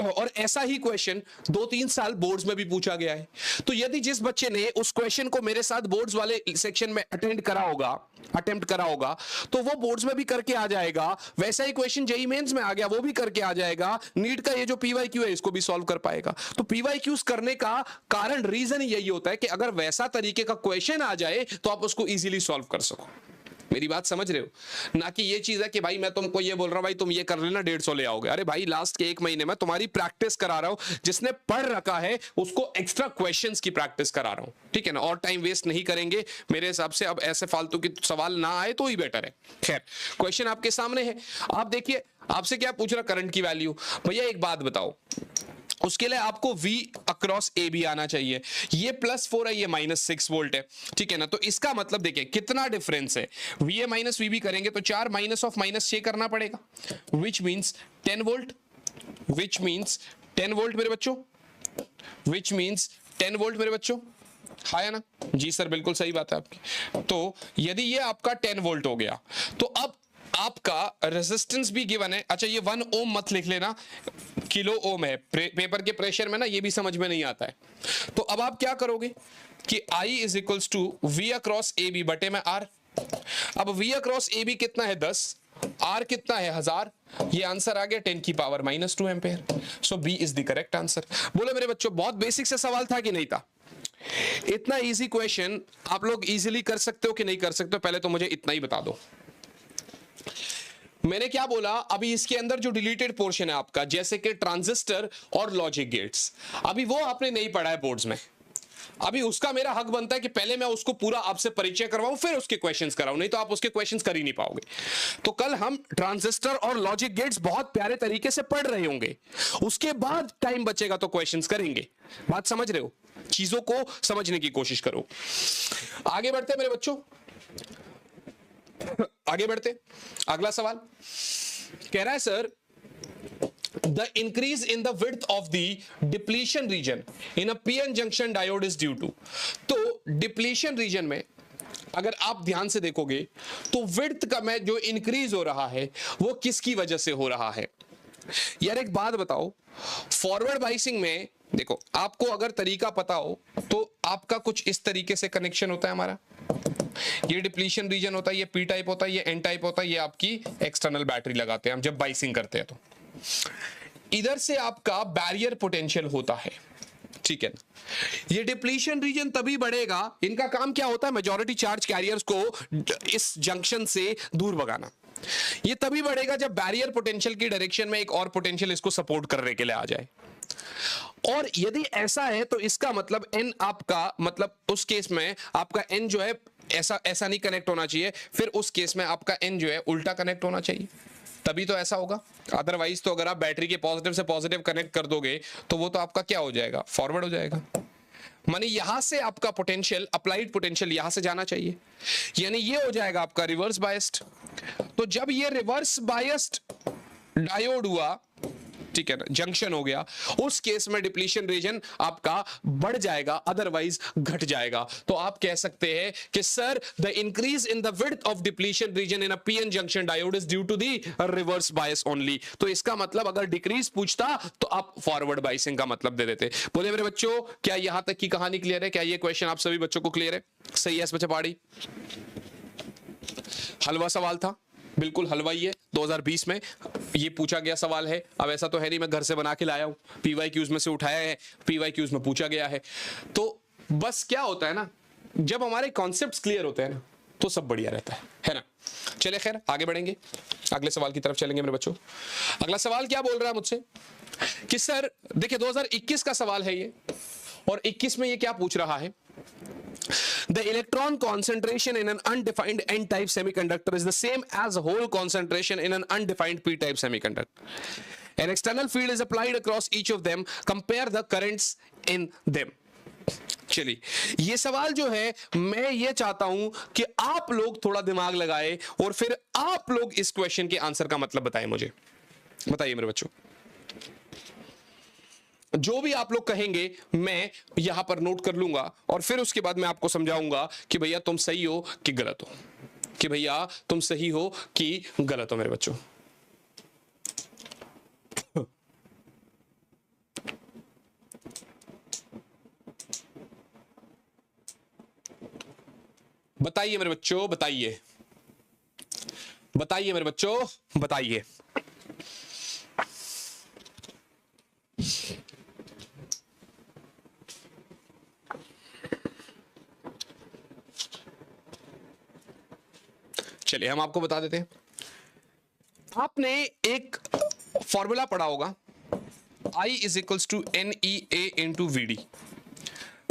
और ऐसा ही क्वेश्चन 2-3 साल बोर्ड्स में भी पूछा गया है। तो यदि जिस बच्चे ने उस क्वेश्चन को मेरे साथ बोर्ड्स वाले सेक्शन में अटेम्प्ट करा होगा, तो वो बोर्ड्स में भी करके आ जाएगा। वैसा ही क्वेश्चन जेई मेंस में आ गया, वो भी करके आ जाएगा। नीट का ये जो PYQ है इसको भी सॉल्व कर पाएगा। तो PYQs करने का कारण, रीजन यही होता है कि अगर वैसा तरीके का क्वेश्चन आ जाए तो आप उसको इजीली सॉल्व कर सको। मेरी बात समझ रहे हो? ना कि ये चीज है कि भाई मैं तुमको ये बोल रहा हूं भाई तुम ये कर लेना 150 ले आओगे। अरे भाई लास्ट के 1 महीने में तुम्हारी प्रैक्टिस करा रहा हूं, जिसने पढ़ रखा है उसको एक्स्ट्रा क्वेश्चंस की प्रैक्टिस करा रहा हूं, ठीक है ना, और टाइम वेस्ट नहीं करेंगे मेरे हिसाब से। अब ऐसे फालतू की सवाल ना आए तो ही बेटर है। खैर क्वेश्चन आपके सामने है, आप देखिए। आपसे क्या पूछ रहा, करंट की वैल्यू। भैया एक बात बताओ, उसके लिए आपको V अक्रॉस AB आना चाहिए। ये +4 है, ये -6 वोल्ट है, ठीक है ना। तो इसका मतलब देखिए कितना डिफरेंस है। VA माइनस VB करेंगे तो 4 माइनस ऑफ -6 करना पड़ेगा, which means 10 volt, which means 10 volt मेरे बच्चों, विच मींस 10 वोल्ट मेरे बच्चों। हाँ ना जी सर, बिल्कुल सही बात है आपकी। तो यदि ये आपका 10 वोल्ट हो गया, तो अब आपका रेजिस्टेंस भी गिवन है। अच्छा ये 1 ओम मत लिख लेना, किलो ओम है। पेपर के प्रेशर में ना ये भी समझ में नहीं आता है। तो अब आप क्या करोगे कि I is equals to V across A B बटे में R। अब V अक्रॉस ए बी कितना है 10, R कितना है 1000, ये आंसर आ गया 10 की power -2 ampere. So B is the correct answer. बोलो मेरे बच्चों, बहुत बेसिक से सवाल था कि नहीं था? इतना इजी क्वेश्चन आप लोग इजीली कर सकते हो कि नहीं कर सकते हो, पहले तो मुझे इतना ही बता दो। मैंने क्या बोला, अभी इसके अंदर जो डिलीटेड पोर्शन है आपका, जैसे कि ट्रांजिस्टर और लॉजिक गेट्स, अभी वो आपने नहीं पढ़ा है बोर्ड्स में। अभी उसका मेरा हक बनता है कि पहले मैं उसको पूरा आपसे परिचय करवाऊं, फिर उसके क्वेश्चंस कराऊं, नहीं तो आप उसके क्वेश्चंस कर ही नहीं पाओगे। तो कल हम ट्रांजिस्टर और लॉजिक गेट्स बहुत प्यारे तरीके से पढ़ रहे होंगे, उसके बाद टाइम बचेगा तो क्वेश्चंस करेंगे। बात समझ रहे हो? चीजों को समझने की कोशिश करो। आगे बढ़ते मेरे बच्चों, आगे बढ़ते। अगला सवाल कह रहा है sir, the increase in the width of the depletion region in a PN junction diode is due to। तो depletion region में अगर आप ध्यान से देखोगे तो width का में जो इंक्रीज हो रहा है वो किसकी वजह से हो रहा है? यार एक बात बताओ, फॉरवर्ड बाइसिंग में देखो, आपको अगर तरीका पता हो तो आपका कुछ इस तरीके से कनेक्शन होता है हमारा, ये डिप्लीशन रीजन होता है, ये पी टाइप होता है, ये एन टाइप होता है, ये आपकी एक्सटर्नल बैटरी लगाते हैं हम जब बाइसिंग करते हैं। तो इधर से आपका बैरियर पोटेंशियल होता है, ठीक है ना? ये डिप्लीशन रीजन तभी बढ़ेगा, इनका काम क्या होता है, मेजॉरिटी चार्ज कैरियर्स को इस जंक्शन से दूर भगाना। ये तभी बढ़ेगा जब बैरियर पोटेंशियल की डायरेक्शन में एक और पोटेंशियल इसको सपोर्ट करने के लिए आ जाए। और यदि ऐसा है तो इसका मतलब एन आपका, मतलब उस केस में आपका एन जो है ऐसा नहीं कनेक्ट होना चाहिए, फिर उस केस में आपका एन जो है उल्टा कनेक्ट होना चाहिए, तभी तो ऐसा होगा। अदरवाइज तो अगर आप बैटरी के पॉजिटिव से पॉजिटिव कनेक्ट कर दोगे तो वो तो आपका क्या हो जाएगा, फॉरवर्ड हो जाएगा। माने यहां से आपका पोटेंशियल, अप्लाइड पोटेंशियल यहां से जाना चाहिए, यानी ये हो जाएगा आपका रिवर्स बायस्ड। तो जब ये रिवर्स बायस्ड डायोड हुआ, ठीक है ना, जंक्शन हो गया, उस केस में डिप्लीशन रीजन आपका बढ़ जाएगा, अदरवाइज घट जाएगा। तो आप कह सकते हैं कि sir the increase in the width of depletion region in a PN junction diode is due to the reverse bias only. तो इसका मतलब अगर डिक्रीज पूछता तो आप फॉरवर्ड बायसिंग का मतलब दे देते। बोले मेरे बच्चों, क्या यहां तक की कहानी क्लियर है? क्या ये क्वेश्चन आप सभी बच्चों को क्लियर है? सही है बच्चा पहाड़ी? हलवा सवाल था, बिल्कुल हलवाई है। 2020 में ये पूछा गया सवाल है। अब ऐसा तो है नहीं मैं घर से बना के लाया हूं, पीवाईक्यूज में से उठाया है, पीवाईक्यूज में पूछा गया है। तो बस क्या होता है ना, जब हमारे कॉन्सेप्ट्स क्लियर होते हैं ना तो सब बढ़िया रहता है ना। चले खैर आगे बढ़ेंगे, अगले सवाल की तरफ चलेंगे मेरे बच्चों। अगला सवाल क्या बोल रहा है मुझसे कि सर देखिए 2021 का सवाल है ये, और 21 में ये क्या पूछ रहा है, the electron concentration in an undefined n-type semiconductor is the same as hole concentration in an undefined p-type semiconductor. An external field is applied across each of them. Compare the currents in them. चलिए, ये सवाल जो है मैं ये चाहता हूं कि आप लोग थोड़ा दिमाग लगाए और फिर आप लोग इस क्वेश्चन के आंसर का मतलब बताएं मुझे। बताइए मेरे बच्चों, जो भी आप लोग कहेंगे मैं यहां पर नोट कर लूंगा और फिर उसके बाद मैं आपको समझाऊंगा कि भैया तुम सही हो कि गलत हो, कि भैया तुम सही हो कि गलत हो मेरे बच्चों। बताइए मेरे बच्चों, बताइए बताइए मेरे बच्चों, बताइए। चलिए हम आपको बता देते हैं। आपने एक फॉर्मूला पढ़ा होगा, I is equals to NEA into VD।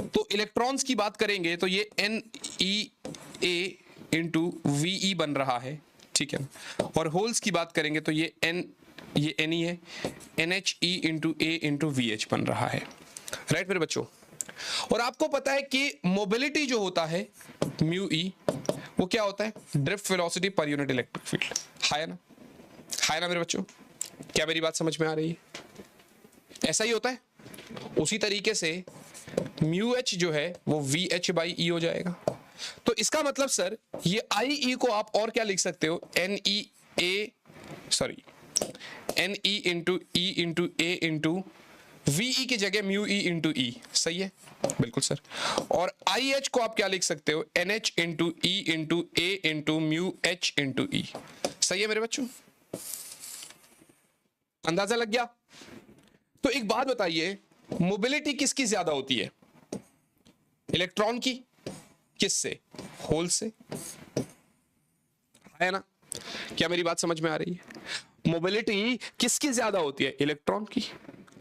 तो इलेक्ट्रॉन्स की बात करेंगे तो ये NEA इंटू VE बन रहा है, ठीक है। और होल्स की बात करेंगे तो ये NE है, NHE into A into VH बन रहा है, राइट मेरे बच्चों। और आपको पता है कि मोबिलिटी जो होता है म्यू E, वो क्या होता है, drift velocity per unit electric field, है ना, है ना मेरे बच्चों। क्या मेरी बात समझ में आ रही है? ऐसा ही होता है। उसी तरीके से म्यू एच जो है वो VH बाई E हो जाएगा। तो इसका मतलब सर ये IE को आप और क्या लिख सकते हो, N E into a into VE की जगह म्यू ई इंटू ई, सही है बिल्कुल सर। और आई एच को आप क्या लिख सकते हो, n h into e into a into mu h into e, सही है मेरे बच्चों, अंदाजा लग गया। तो एक बात बताइए, मोबिलिटी किसकी ज्यादा होती है, इलेक्ट्रॉन की, किससे, होल से, है ना? क्या मेरी बात समझ में आ रही है? मोबिलिटी किसकी ज्यादा होती है, इलेक्ट्रॉन की।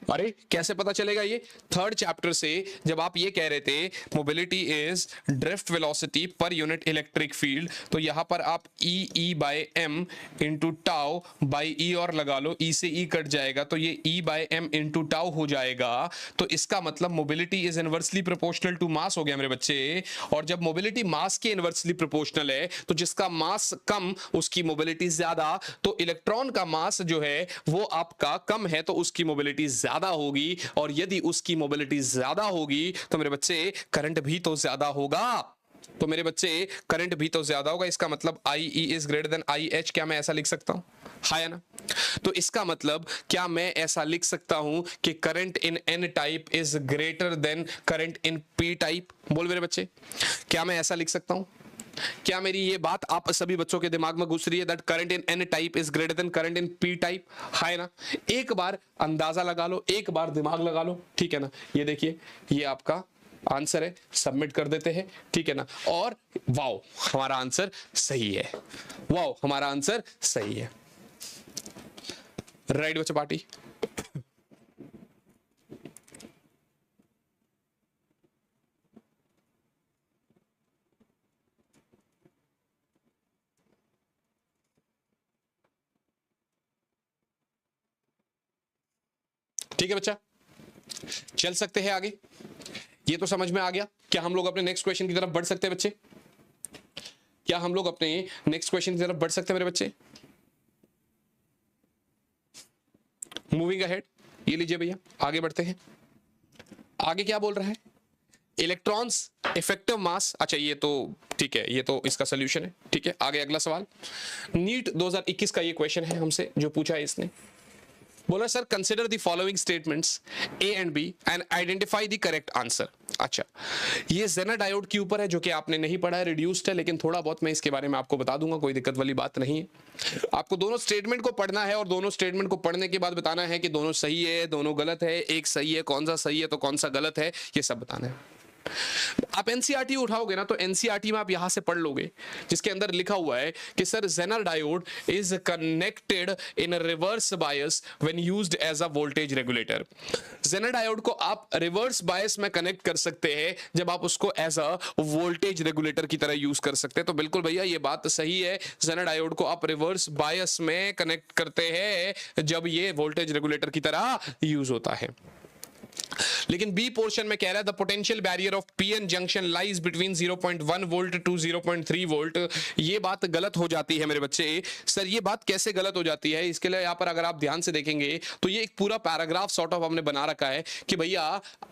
अरे कैसे पता चलेगा? ये थर्ड चैप्टर से जब आप ये कह रहे थे mobility is drift velocity per unit electric field, तो यहां पर आप e by M into tau by e और लगा लो, ई से ई कट जाएगा तो ये E by M into tau हो जाएगा। तो इसका मतलब mobility is inversely proportional to mass हो गया मेरे बच्चे। और जब मोबिलिटी मास के इनवर्सली प्रोपोर्शनल है तो जिसका मास कम उसकी मोबिलिटी ज्यादा, तो इलेक्ट्रॉन का मास जो है वो आपका कम है तो उसकी मोबिलिटी ज्यादा होगी, और यदि उसकी मोबिलिटी ज्यादा होगी तो मेरे बच्चे करंट भी तो ज्यादा होगा। तो मेरे बच्चे करंट भी तो ज्यादा होगा, इसका मतलब I e is greater than I h. क्या मैं ऐसा लिख सकता हूं? है ना? तो इसका मतलब क्या मैं ऐसा लिख सकता हूं कि current in N type is greater then current in P type? बोल मेरे बच्चे, क्या मैं ऐसा लिख सकता हूं? क्या मेरी ये बात आप सभी बच्चों के दिमाग में घुस रही है, that current in N type is greater then current in P type? है ना? एक बार अंदाजा लगा लो, एक बार दिमाग लगा लो, ठीक है ना? ये देखिए, ये आपका आंसर है, सबमिट कर देते हैं, ठीक है ना? और वाओ, हमारा आंसर सही है, वाओ हमारा आंसर सही है। राइट बच्चा पार्टी। ठीक है बच्चा, चल सकते हैं आगे। ये तो समझ में आ गया। क्या हम लोग अपने नेक्स्ट क्वेश्चन की तरफ बढ़ सकते हैं बच्चे? क्या हम लोग अपने नेक्स्ट क्वेश्चन की तरफ बढ़ सकते हैं मेरे बच्चे? मूविंग अहेड, ये लीजिए भैया, आगे बढ़ते हैं। आगे क्या बोल रहा है? इलेक्ट्रॉन्स इफेक्टिव मास। अच्छा ये तो ठीक है, ये तो इसका सोल्यूशन है, ठीक है। आगे अगला सवाल, नीट 2021 का ये क्वेश्चन है हमसे जो पूछा है इसने। बोला sir consider the following statements A and B and identify the correct answer. अच्छा, ये जेनर डायोड के ऊपर है जो कि आपने नहीं पढ़ा है, रिड्यूस्ड है, लेकिन थोड़ा बहुत मैं इसके बारे में आपको बता दूंगा, कोई दिक्कत वाली बात नहीं है। आपको दोनों स्टेटमेंट को पढ़ना है और दोनों स्टेटमेंट को पढ़ने के बाद बताना है कि दोनों सही है, दोनों गलत है, एक सही है, कौन सा सही है तो कौन सा गलत है, ये सब बताना है। आप एनसीईआरटी उठाओगे ना तो एनसीईआरटी में आप यहां से पढ़ लोगे, जिसके अंदर लिखा हुआ है कि sir Zener diode is connected in reverse bias when used as a voltage regulator. Zener diode को आप रिवर्स बायस में कनेक्ट कर सकते हैं जब आप उसको एज अ वोल्टेज रेगुलेटर की तरह यूज कर सकते हैं। तो बिल्कुल भैया ये बात सही है, जेनर डायोड को आप रिवर्स बायस में कनेक्ट करते हैं जब ये वोल्टेज रेगुलेटर की तरह यूज होता है। लेकिन बी पोर्शन में कह रहा है the potential barrier of PN junction lies between 0.1 volt to 0.3 volt. ये बात गलत हो जाती है मेरे बच्चे। सर ये बात कैसे गलत हो जाती है? इसके लिए यहां पर अगर आप ध्यान से देखेंगे तो ये एक पूरा पैराग्राफ सॉर्ट ऑफ हमने बना रखा है कि भैया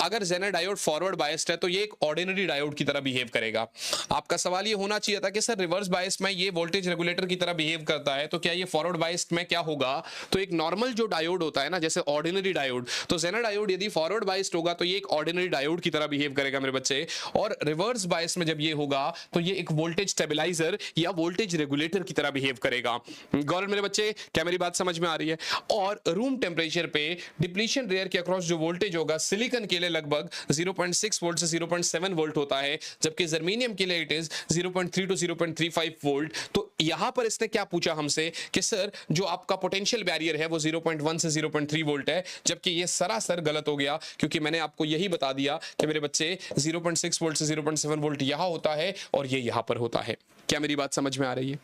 अगर जेनर डायोड फॉरवर्ड बायस्ड है तो ये एक ऑर्डिनरी डायोड की तरह बिहेव करेगा। आपका सवाल ये होना चाहिए था कि सर रिवर्स बायस्ड में ये वोल्टेज रेगुलेटर की तरह बिहेव करता है तो क्या ये फॉरवर्ड बायस्ड में क्या होगा? तो एक नॉर्मल जो डायोड होता है ना, जैसे ऑर्डिनरी डायोड, तो जेनर डायोड यदि फॉरवर्ड बायस्ड होगा तो ये एक ऑर्डिनरी डायोड की तरह बिहेव करेगा मेरे बच्चे। और रिवर्स बायस में जब ये होगा तो ये एक वोल्टेज स्टेबलाइजर या वोल्टेज रेगुलेटर की तरह बिहेव करेगा। गौर मेरे बच्चे, क्या मेरी बात समझ में आ रही है? और रूम टेंपरेचर पे डिप्लीशन रेयर के अक्रॉस जो वोल्टेज होगा सिलिकॉन के लिए लगभग 0.6 वोल्ट से 0.7 वोल्ट होता है, जबकि जर्मेनियम के लिए इट इज 0.3 टू 0.35 वोल्ट। तो यहां पर इसने क्या पूछा हमसे कि सर जो आपका पोटेंशियल बैरियर है वो 0.1 से 0.3 वोल्ट है, जबकि ये सरासर गलत हो गया क्योंकि मैंने आपको यही बता दिया कि मेरे बच्चे 0.6 वोल्ट से 0.7 वोल्ट यहां होता है और ये यहां पर होता है। क्या मेरी बात समझ में आ रही है?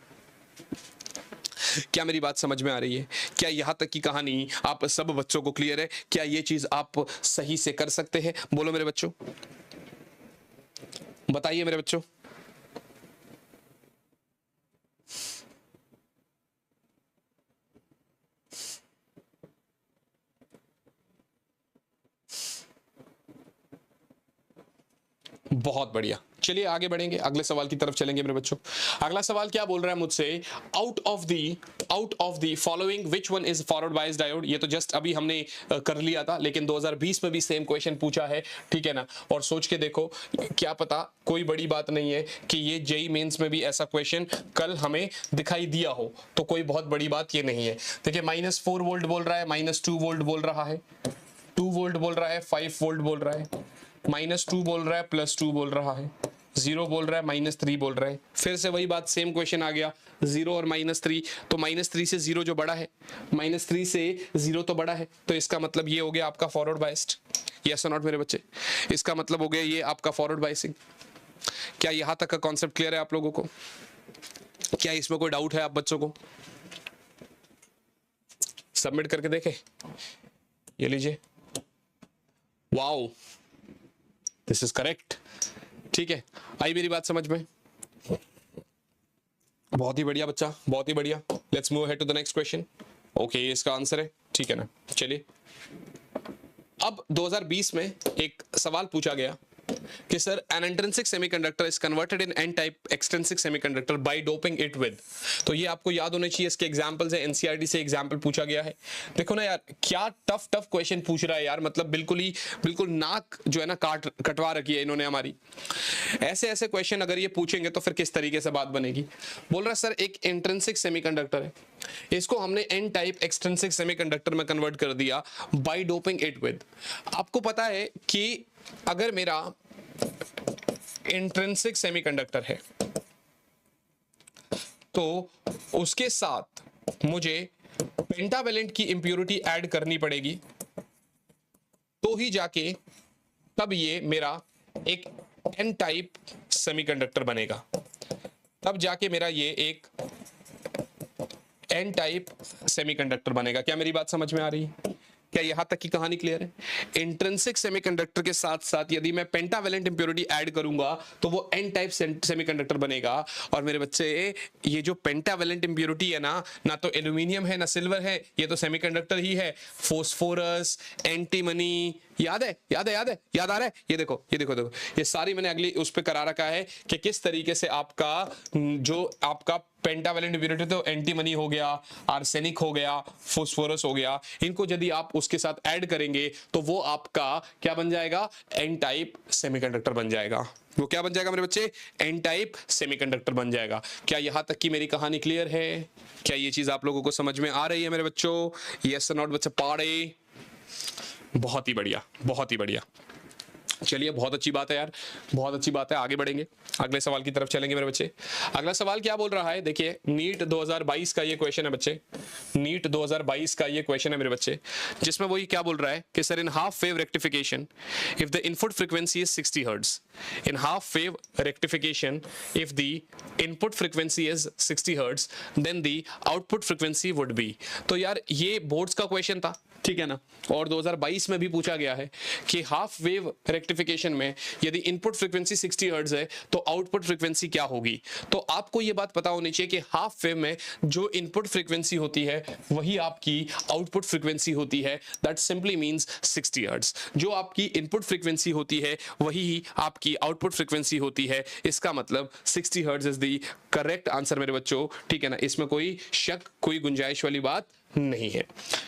क्या मेरी बात समझ में आ रही है? क्या यहां तक की कहानी आप सब बच्चों को क्लियर है? क्या ये चीज आप सही से कर सकते हैं? बोलो मेरे बच्चों, बताइए मेरे बच्चों। बहुत बढ़िया, चलिए आगे बढ़ेंगे, अगले सवाल की तरफ चलेंगे मेरे बच्चों। अगला सवाल क्या बोल रहा है मुझसे, out of the following which one is forward bias diode. ये तो जस्ट अभी हमने कर लिया था, लेकिन 2020 में भी सेम क्वेश्चन पूछा है, ठीक है ना। और सोच के देखो, क्या पता कोई बड़ी बात नहीं है कि ये जेईई मेंस में भी ऐसा क्वेश्चन कल हमें दिखाई दिया हो, तो कोई बहुत बड़ी बात ये नहीं है। देखिए -4 वोल्ट बोल रहा है, -2 वोल्ट बोल रहा है, 2 वोल्ट बोल रहा है, 5 वोल्ट बोल रहा है, -2 बोल रहा है, +2 बोल रहा है, 0 बोल रहा है, -3 बोल रहा है। फिर से वही बात, सेम क्वेश्चन आ गया, 0 और -3, तो -3 से 0 जो बड़ा है, -3 से 0 तो बड़ा है, तो इसका मतलब ये हो गया आपका फॉरवर्ड बायस्ड। यस और नॉट मेरे बच्चे, इसका मतलब हो गया ये आपका फॉरवर्ड बायसिंग। क्या यहां तक का कॉन्सेप्ट क्लियर है आप लोगों को? क्या इसमें कोई डाउट है आप बच्चों को? सबमिट करके देखे, ये लीजिए, वाओ दिस इज करेक्ट। ठीक है, आई मेरी बात समझ में? बहुत ही बढ़िया बच्चा, बहुत ही बढ़िया। Let's move ahead to the next question. Okay, ये इसका आंसर है, ठीक है ना। चलिए, अब 2020 में एक सवाल पूछा गया कि sir an intrinsic semiconductor is converted in N type extrinsic semiconductor by doping it with. तो ये आपको याद होने चाहिए, इसके एग्जांपल्स है, एनसीईआरटी से एग्जांपल पूछा गया है। देखो ना यार, क्या टफ क्वेश्चन पूछ रहा है यार, मतलब बिल्कुल नाक जो है ना कटवा रखी है इन्होंने हमारी। ऐसे क्वेश्चन अगर ये पूछेंगे तो फिर किस तरीके से बात बनेगी। बोल रहा है सर एक इंट्रिंसिक सेमीकंडक्टर है, इसको हमने एन टाइप एक्सट्रिंसिक सेमीकंडक्टर में कन्वर्ट कर दिया बाय डोपिंग इट विद। आपको पता है कि अगर मेरा इंट्रिंसिक सेमीकंडक्टर है तो उसके साथ मुझे पेंटावेलेंट की इंप्योरिटी ऐड करनी पड़ेगी, तो ही जाके तब ये मेरा एक एन टाइप सेमीकंडक्टर बनेगा, तब जाके मेरा ये एक एन टाइप सेमीकंडक्टर बनेगा। क्या मेरी बात समझ में आ रही है? क्या यहां तक की कहानी क्लियर है? इंट्रिंसिक सेमीकंडक्टर के साथ साथ यदि मैं पेंटावेलेंट इंप्योरिटी ऐड करूंगा तो वो एन टाइप सेमीकंडक्टर बनेगा। और मेरे बच्चे, ये जो पेंटावेलेंट इंप्योरिटी है ना तो एल्यूमिनियम है ना सिल्वर है, ये तो सेमीकंडक्टर ही है। फास्फोरस, एंटीमनी, याद आ रहा है? ये देखो ये सारी मैंने अगली उस पे करा रखा है कि किस तरीके से आपका पेंटावेलेंट इंप्योरिटी, तो एंटीमनी हो गया, आर्सेनिक हो गया, फास्फोरस हो गया, इनको यदि आप उसके साथ ऐड करेंगे तो वो आपका क्या बन जाएगा? एन टाइप सेमीकंडक्टर बन जाएगा। वो क्या बन जाएगा मेरे बच्चे? एन टाइप सेमीकंडक्टर बन जाएगा। क्या यहां तक की मेरी कहानी क्लियर है? क्या ये चीज आप लोगों को समझ में आ रही है मेरे बच्चों? यस और नॉट बच्चे पढ़े? बहुत ही बढ़िया, बहुत ही बढ़िया। चलिए, बहुत अच्छी बात है यार, बहुत अच्छी बात है। आगे बढ़ेंगे, अगले सवाल की तरफ चलेंगे मेरे बच्चे। अगला सवाल क्या बोल रहा है, देखिए, नीट 2022 का ये क्वेश्चन है बच्चे, नीट 2022 का ये क्वेश्चन है मेरे बच्चे, जिसमें वही क्या बोल रहा है कि sir in half wave rectification if the input frequency is 60 hertz, in half wave rectification if the input frequency is 60 hertz then the output frequency would be. तो यार ये बोर्ड्स का क्वेश्चन था, ठीक है ना, और 2022 में भी पूछा गया है कि हाफ वेव रेक्टिफिकेशन में यदि इनपुट फ्रीक्वेंसी 60 हर्ट्ज है तो आउटपुट फ्रीक्वेंसी क्या होगी। तो आपको ये बात पता होनी चाहिए कि हाफ वेव में जो इनपुट फ्रीक्वेंसी होती है वही आपकी आउटपुट फ्रीक्वेंसी होती है। That simply means 60 hertz. जो आपकी इनपुट फ्रीक्वेंसी होती है वही आपकी आउटपुट फ्रीक्वेंसी होती है। इसका मतलब 60 hertz is the correct answer मेरे बच्चों, ठीक है ना, इसमें कोई शक, कोई गुंजाइश वाली बात नहीं है।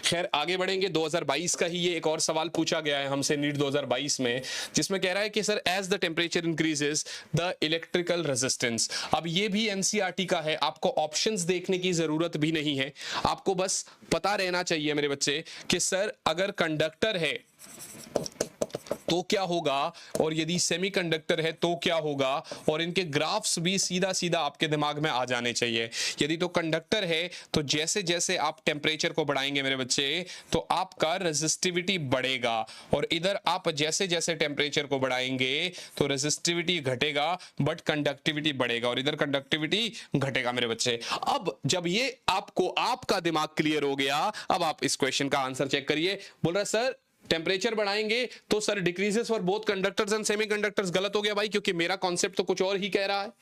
खैर आगे बढ़ेंगे, 2022 का ही ये एक और सवाल पूछा गया है हमसे नीट 2022 में, जिसमें कह रहा है कि sir as the temperature increases the electrical resistance. अब ये भी एनसीईआरटी का है, आपको ऑप्शंस देखने की जरूरत भी नहीं है, आपको बस पता रहना चाहिए मेरे बच्चे कि सर अगर कंडक्टर है तो क्या होगा और यदि सेमीकंडक्टर है तो क्या होगा, और इनके ग्राफ्स भी सीधा सीधा आपके दिमाग में आ जाने चाहिए। यदि तो कंडक्टर है तो जैसे जैसे आप टेम्परेचर को बढ़ाएंगे मेरे बच्चे तो आपका रेजिस्टिविटी बढ़ेगा, और इधर आप जैसे जैसे टेम्परेचर को बढ़ाएंगे तो रेजिस्टिविटी घटेगा बट कंडक्टिविटी बढ़ेगा, और इधर कंडक्टिविटी घटेगा मेरे बच्चे। अब जब ये आपको आपका दिमाग क्लियर हो गया, अब आप इस क्वेश्चन का आंसर चेक करिए। बोल रहा है सर टेम्परेचर बढ़ाएंगे तो sir decreases for both conductors and semiconductors. गलत हो गया भाई, क्योंकि मेरा कॉन्सेप्ट तो कुछ और ही कह रहा है,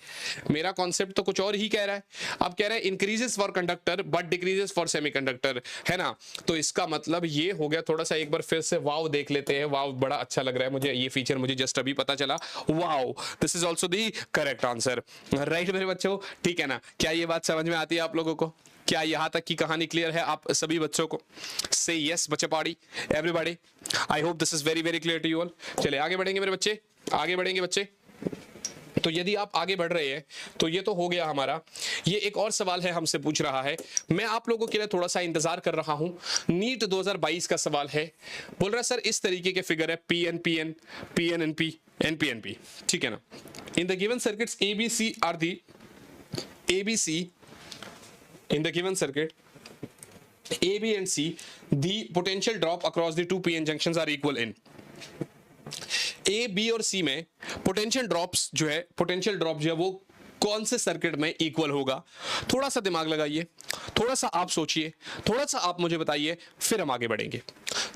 मेरा कॉन्सेप्ट तो कुछ और ही कह रहा है। अब कह रहा है increases for conductor but decreases for semiconductor, है ना। तो इसका मतलब ये हो गया। थोड़ा सा एक बार फिर से वाव देख लेते हैं। वाव बड़ा अच्छा लग रहा है मुझे, ये फीचर मुझे जस्ट अभी पता चला। Wow, this is also the correct answer, right मेरे बच्चों, ठीक है ना। क्या ये बात समझ में आती है आप लोगों को? क्या यहां तक की कहानी क्लियर है आप सभी बच्चों को? से यस बच्चे party everybody, I hope this is very very clear to you all. चलिए आगे बढ़ेंगे मेरे बच्चे, आगे बढ़ेंगे बच्चे। तो यदि आप आगे बढ़ रहे हैं तो ये तो हो गया हमारा। ये एक और सवाल है हमसे पूछ रहा है, मैं आप लोगों के लिए थोड़ा सा इंतजार कर रहा हूं। नीट 2022 का सवाल है, बोल रहा है सर इस तरीके के फिगर है PN PN PN NP NP NP, ठीक है ना। In the given circuits ABC are the ABC in the given circuit A, B and C, the potential drop across the two PN junctions are equal in। A, B और C में potential drops जो है, potential drop जो है वो कौन से circuit में इक्वल होगा? थोड़ा सा दिमाग लगाइए, थोड़ा सा आप सोचिए, थोड़ा सा आप मुझे बताइए, फिर हम आगे बढ़ेंगे।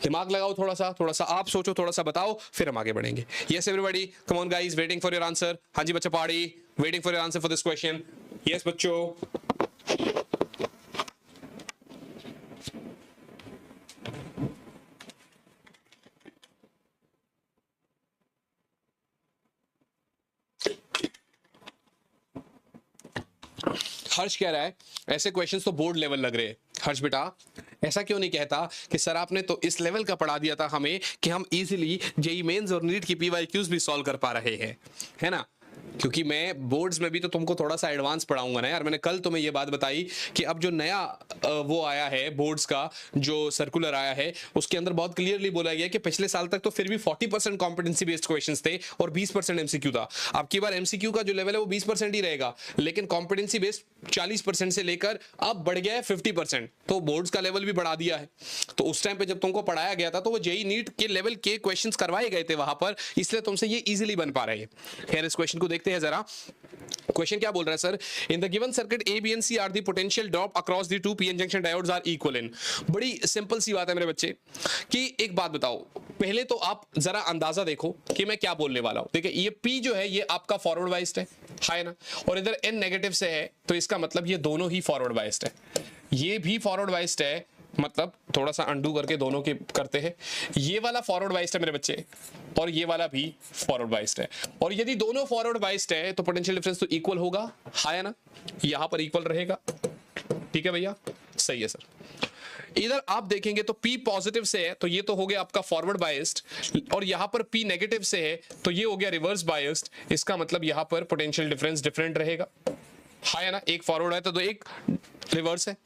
दिमाग लगाओ थोड़ा सा आप सोचो, थोड़ा सा बताओ, फिर हम आगे बढ़ेंगे। Yes everybody, come on guys, waiting for your answer. हाँ जी बच्चा party, waiting for your answer for this question. Yes बच्चों, हर्ष कह रहा है ऐसे क्वेश्चंस तो बोर्ड लेवल लग रहे हैं। हर्ष बेटा ऐसा क्यों नहीं कहता कि सर आपने तो इस लेवल का पढ़ा दिया था हमें कि हम इजीली जेईई मेंस और नीट की PYQs भी सॉल्व कर पा रहे हैं, है ना। क्योंकि मैं बोर्ड्स में भी तो तुमको थोड़ा सा एडवांस पढ़ाऊंगा ना यार। मैंने कल तुम्हें ये बात बताई कि अब जो नया वो आया है बोर्ड्स का जो सर्कुलर आया है, उसके अंदर बहुत क्लियरली बोला गया कि पिछले साल तक तो फिर भी 40% कॉम्पिटेंसी बेस्ड क्वेश्चंस थे और 20% MCQ था। अब की बार MCQ का जो लेवल है वो 20% ही रहेगा, लेकिन कॉम्पिटेंसी बेस्ड 40% से लेकर अब बढ़ गया है 50%। तो बोर्ड्स का लेवल भी बढ़ा दिया है। तो उस टाइम पे जब तुमको पढ़ाया गया था तो वो जेईई नीट के लेवल के क्वेश्चंस करवाए गए थे वहां पर, इसलिए तुमसे ये इजीली बन पा रहे हैं। खैर इस क्वेश्चन को देखते हैं जरा। क्वेश्चन क्या बोल रहा है sir, in the given circuit A, B and C are the potential drop across the two PN junction diodes are equal in. बड़ी सिंपल सी बात है मेरे बच्चे कि एक बात बताओ, पहले तो आप जरा अंदाजा देखो कि मैं क्या बोलने वाला हूं। देखिए ये P जो है ये आपका फॉरवर्ड बाइस्ड है ना, और इधर N नेगेटिव से है, तो इसका मतलब ये दोनों ही फॉरवर्ड बाइस्ड है, ये भी फॉरवर्ड बाइस्ड है। मतलब थोड़ा सा अंडू करके दोनों के करते हैं। ये वाला फॉरवर्ड बाइस्ड है मेरे बच्चे और ये वाला भी फॉरवर्ड बाइस्ड है, और यदि दोनों फॉरवर्ड बाइस्ड है तो पोटेंशियल डिफरेंस तो इक्वल होगा, है ना, यहां पर इक्वल रहेगा। ठीक है भैया, सही है सर। इधर आप देखेंगे तो P पॉजिटिव से है तो ये तो हो गया आपका फॉरवर्ड बाइस्ड, और यहां पर P नेगेटिव से है तो ये हो गया रिवर्स बाइस्ड। इसका मतलब यहां पर पोटेंशियल डिफरेंस डिफरेंट रहेगा, है ना, एक फॉरवर्ड है तो एक रिवर्स है।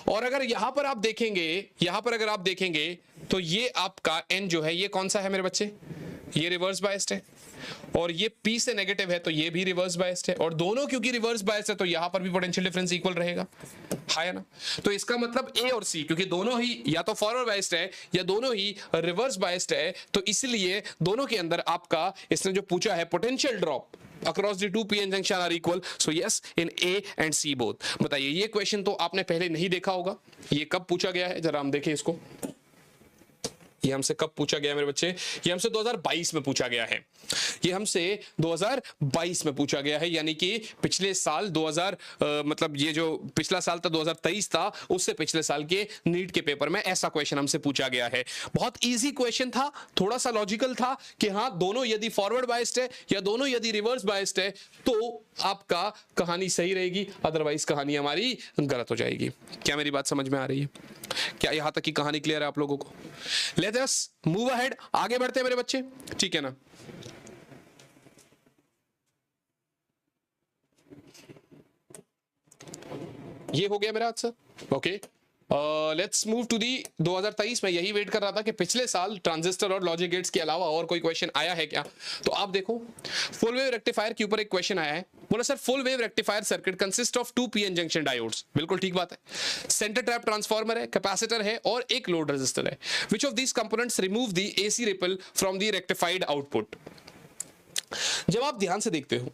और अगर यहां पर आप देखेंगे, यहां पर अगर आप देखेंगे तो ये आपका N जो है ये कौन सा है मेरे बच्चे, ये रिवर्स बाइस्ड है, और ये P से नेगेटिव है तो ये भी रिवर्स बाइस्ड है, और दोनों क्योंकि रिवर्स बाइस्ड है तो यहां पर भी पोटेंशियल डिफरेंस इक्वल रहेगा, है ना। तो इसका मतलब A और C क्योंकि दोनों ही या तो फॉरवर्ड बाइस्ड है या दोनों ही रिवर्स बाइस्ड है, तो इसलिए दोनों के अंदर आपका इसने जो पूछा है potential drop across the two PN junction are equal, so yes in A and C both। बताइए ये क्वेश्चन तो आपने पहले नहीं देखा होगा, ये कब पूछा गया है, जरा हम देखें इसको। ये हमसे कब पूछा गया मेरे बच्चे, ये हमसे 2022 में पूछा गया है, ये हमसे 2022 में पूछा गया है, यानी कि पिछले साल मतलब ये जो पिछला साल था 2023 था, उससे पिछले साल के नीट के पेपर में ऐसा क्वेश्चन हमसे पूछा गया है। बहुत इजी क्वेश्चन था, थोड़ा सा लॉजिकल था कि हाँ दोनों यदि फॉरवर्ड बाइस्ड है या दोनों यदि रिवर्स बाइस्ड है तो आपका कहानी सही रहेगी, अदरवाइज कहानी हमारी गलत हो जाएगी। क्या मेरी बात समझ में आ रही है? क्या यहां तक की कहानी क्लियर है आप लोगों को? लेट अस मूव अहेड, आगे बढ़ते हैं मेरे बच्चे, ठीक है ना। ये हो गया मेरा answer, okay. Let's move to the 2023 में यही वेट कर रहा था कि पिछले साल ट्रांजिस्टर और लॉजिक गेट्स के अलावा और कोई क्वेश्चन आया है क्या। तो आप देखो फुल वेव रेक्टिफायर के ऊपर एक क्वेश्चन आया है, बोला sir full wave rectifier circuit consist of 2 PN junction diodes. बिल्कुल ठीक बात है, सेंटर ट्रैप ट्रांसफार्मर है, कैपेसिटर है और एक लोड रेजिस्टर है। Which of these components remove the AC ripple from the rectified output. जब आप ध्यान से देखते हो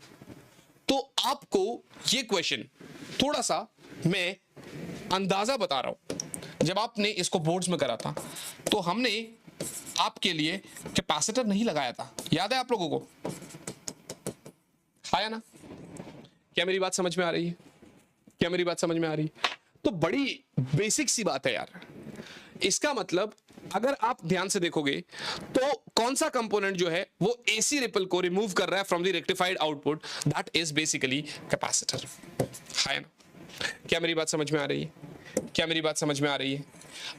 तो आपको ये क्वेश्चन थोड़ा सा मैं अंदाजा बता रहा हूं, जब आपने इसको बोर्ड्स में करा था तो हमने आपके लिए कैपेसिटर नहीं लगाया था, याद है आप लोगों को, आया ना? क्या मेरी बात समझ में आ रही है? क्या मेरी बात समझ में आ रही है? तो बड़ी बेसिक सी बात है यार। इसका मतलब अगर आप ध्यान से देखोगे तो कौन सा कंपोनेंट जो है वो एसी रिपल को रिमूव कर रहा है from the rectified output, that is basically capacitor, है ना? क्या मेरी बात समझ में आ रही है? क्या मेरी बात समझ में आ रही है?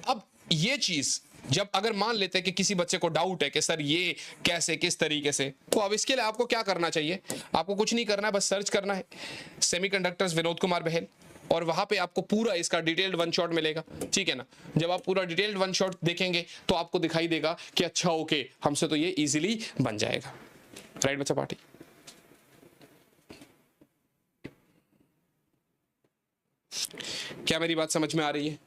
अब ये चीज जब अगर मान लेते हैं कि किसी बच्चे को डाउट है कि सर ये कैसे, किस तरीके से, तो अब इसके लिए आपको क्या करना चाहिए? आपको कुछ नहीं करना है, बस सर्च करना है सेमीकंडक्टर्स विनोद कुमार बहल, और वहां पे आपको पूरा इसका डिटेल्ड वन शॉट मिलेगा, ठीक है ना? जब आप पूरा डिटेल्ड वन शॉट देखेंगे तो आपको दिखाई देगा कि अच्छा ओके, हमसे तो ये इजीली बन जाएगा, राइट बच्चा पार्टी? क्या मेरी बात समझ में आ रही है?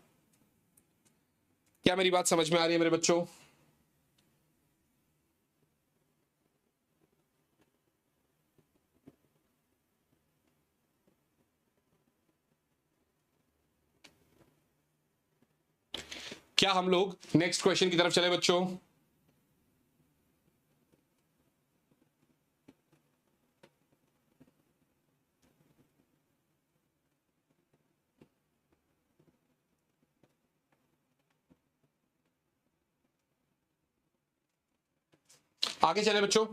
क्या मेरी बात समझ में आ रही है मेरे बच्चों? क्या हम लोग नेक्स्ट क्वेश्चन की तरफ चले बच्चों? आगे चले बच्चों,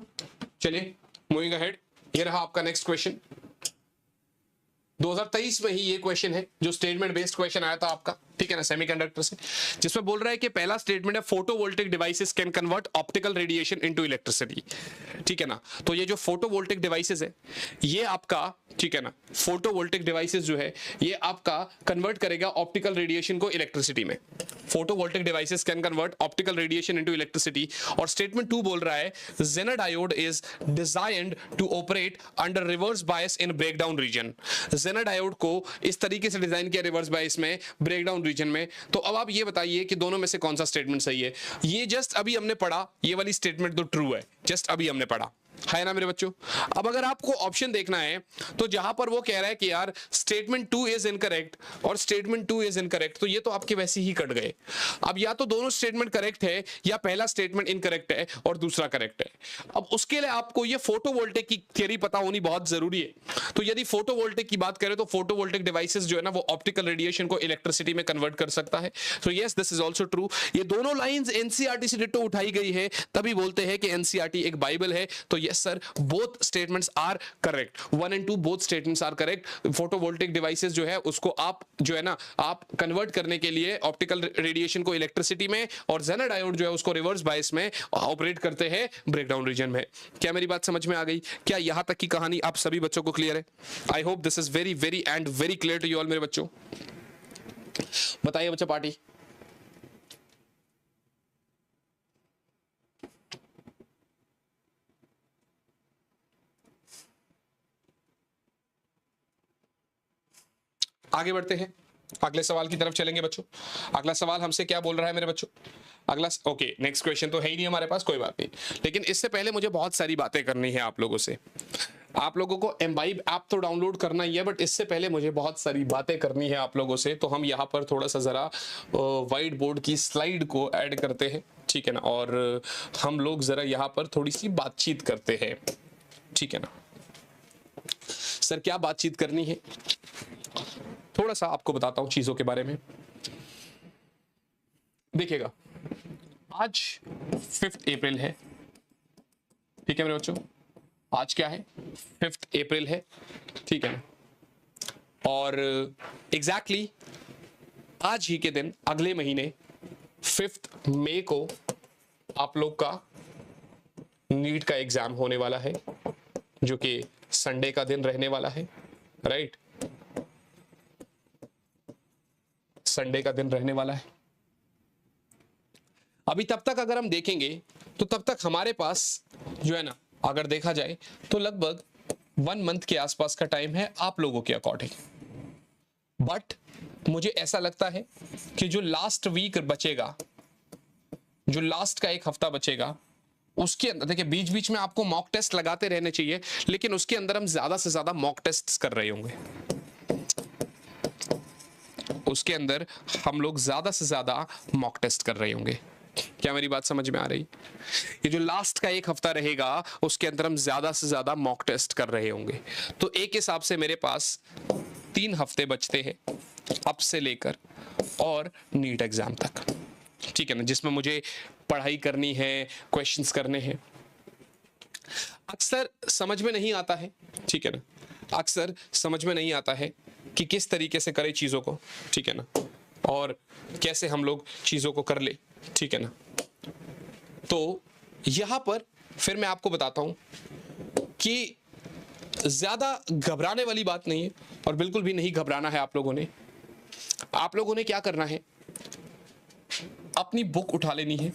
चलिए मूविंग अहेड। ये रहा आपका नेक्स्ट क्वेश्चन। 2023 में ही ये क्वेश्चन है जो स्टेटमेंट बेस्ड क्वेश्चन आया था आपका, ठीक है ना, सेमीकंडक्टर से, जिसमें बोल रहा है कि पहला स्टेटमेंट है photovoltaic devices can convert optical radiation into electricity, ठीक है ना? तो ये जो फोटोवोल्टिक डिवाइसेस है ये आपका, ठीक है ना, फोटोवोल्टिक डिवाइसेस जो है ये आपका कन्वर्ट करेगा ऑप्टिकल रेडिएशन को इलेक्ट्रिसिटी में। Photovoltaic devices can convert optical radiation into electricity. और स्टेटमेंट 2 बोल रहा है Zener diode is designed to operate under reverse bias in breakdown region. Zener diode को इस तरीके से डिजाइन किया रिवर्स बायस में ब्रेकडाउन रीजन में। तो अब आप ये बताइए कि दोनों में से कौन सा स्टेटमेंट सही है? ये जस्ट अभी हमने पढ़ा, ये वाली स्टेटमेंट तो ट्रू है, जस्ट अभी हमने पढ़ा, है ना मेरे बच्चों? अब अगर आपको ऑप्शन देखना है तो जहां पर वो कह रहा है कि यार स्टेटमेंट 2 इज इनकरेक्ट और स्टेटमेंट 2 इज इनकरेक्ट, तो ये तो आपके वैसे ही कट गए। अब या तो दोनों स्टेटमेंट करेक्ट है या पहला स्टेटमेंट इनकरेक्ट है और दूसरा करेक्ट है। अब उसके लिए आपको ये फोटोवोल्टेक की थ्योरी पता होनी बहुत जरूरी है। तो यदि फोटोवोल्टेक की बात करें तो फोटोवोल्टेक डिवाइसेस जो है ना वो ऑप्टिकल रेडिएशन को इलेक्ट्रिसिटी में कन्वर्ट कर सकता है। तो yes, this is also true. ये दोनों लाइंस एनसीईआरटी से डिट्टो उठाई गई है, तभी बोलते हैं कि एनसीईआरटी एक बाइबल है। तो yes sir, both statements are correct, 1 and 2 both statements are correct. Photovoltaic devices जो है उसको आप जो है ना आप कन्वर्ट करने के लिए ऑप्टिकल रेडिएशन को इलेक्ट्रिसिटी में, और जेनर डायोड जो है उसको रिवर्स बायस में ऑपरेट करते हैं ब्रेकडाउन रीजन में। क्या मेरी बात समझ में आ गई? क्या यहां तक की कहानी आप सभी बच्चों को क्लियर है? I hope this is very very and very clear to you all मेरे बच्चों। बताइए बच्चा पार्टी। आगे बढ़ते हैं, अगले सवाल की तरफ चलेंगे बच्चों। अगला सवाल हमसे क्या बोल रहा है मेरे बच्चों? अगला ओके, नेक्स्ट क्वेश्चन तो है ही नहीं हमारे पास, कोई बात नहीं, लेकिन इससे पहले मुझे बहुत सारी बातें करनी है आप लोगों से। आप लोगों को एम्बाइब ऐप तो डाउनलोड करना ही है, बट इससे पहले मुझे बहुत सारी बातें करनी है आप लोगों से। तो हम यहाँ पर थोड़ा सा जरा व्हाइट बोर्ड की स्लाइड को ऐड करते हैं, ठीक है ना, और हम लोग जरा यहाँ पर थोड़ी सी बातचीत करते हैं, ठीक है ना। सर क्या बातचीत करनी है? थोड़ा सा आपको बताता हूं चीजों के बारे में। देखिएगा, आज 5 अप्रैल है, ठीक है मेरे बच्चों, आज क्या है? 5 अप्रैल है, ठीक है ना। और एग्जैक्टली आज ही के दिन अगले महीने 5 मई को आप लोग का नीट का एग्जाम होने वाला है, जो कि संडे का दिन रहने वाला है, राइट? संडे का दिन रहने वाला है। अभी तब तक अगर हम देखेंगे तो तब तक हमारे पास जो है ना, अगर देखा जाए तो लगभग 1 मंथ के आसपास का टाइम है आप लोगों के अकॉर्डिंग। बट मुझे ऐसा लगता है कि जो लास्ट वीक बचेगा, जो लास्ट का 1 हफ्ता बचेगा, उसके अंदर देखिए बीच बीच में आपको मॉक टेस्ट लगाते रहने चाहिए, लेकिन उसके अंदर हम ज्यादा से ज्यादा मॉक टेस्ट कर रहे होंगे। उसके अंदर हम लोग ज्यादा से ज्यादा मॉक टेस्ट कर रहे होंगे, क्या मेरी बात समझ में आ रही? ये जो लास्ट का एक हफ्ता रहेगा उसके अंदर हम ज्यादा से ज्यादा मॉक टेस्ट कर रहे होंगे। तो एक हिसाब से मेरे पास 3 हफ्ते बचते हैं अब से लेकर और नीट एग्जाम तक, ठीक है ना, जिसमें मुझे पढ़ाई करनी है, क्वेश्चंस करने हैं। अक्सर समझ में नहीं आता है, ठीक है ना, अक्सर समझ में नहीं आता है कि किस तरीके से करें चीज़ों को, ठीक है ना, और कैसे हम लोग चीज़ों को कर ले, ठीक है ना। तो यहाँ पर फिर मैं आपको बताता हूँ कि ज़्यादा घबराने वाली बात नहीं है और बिल्कुल भी नहीं घबराना है आप लोगों ने। आप लोगों ने क्या करना है, अपनी बुक उठा लेनी है।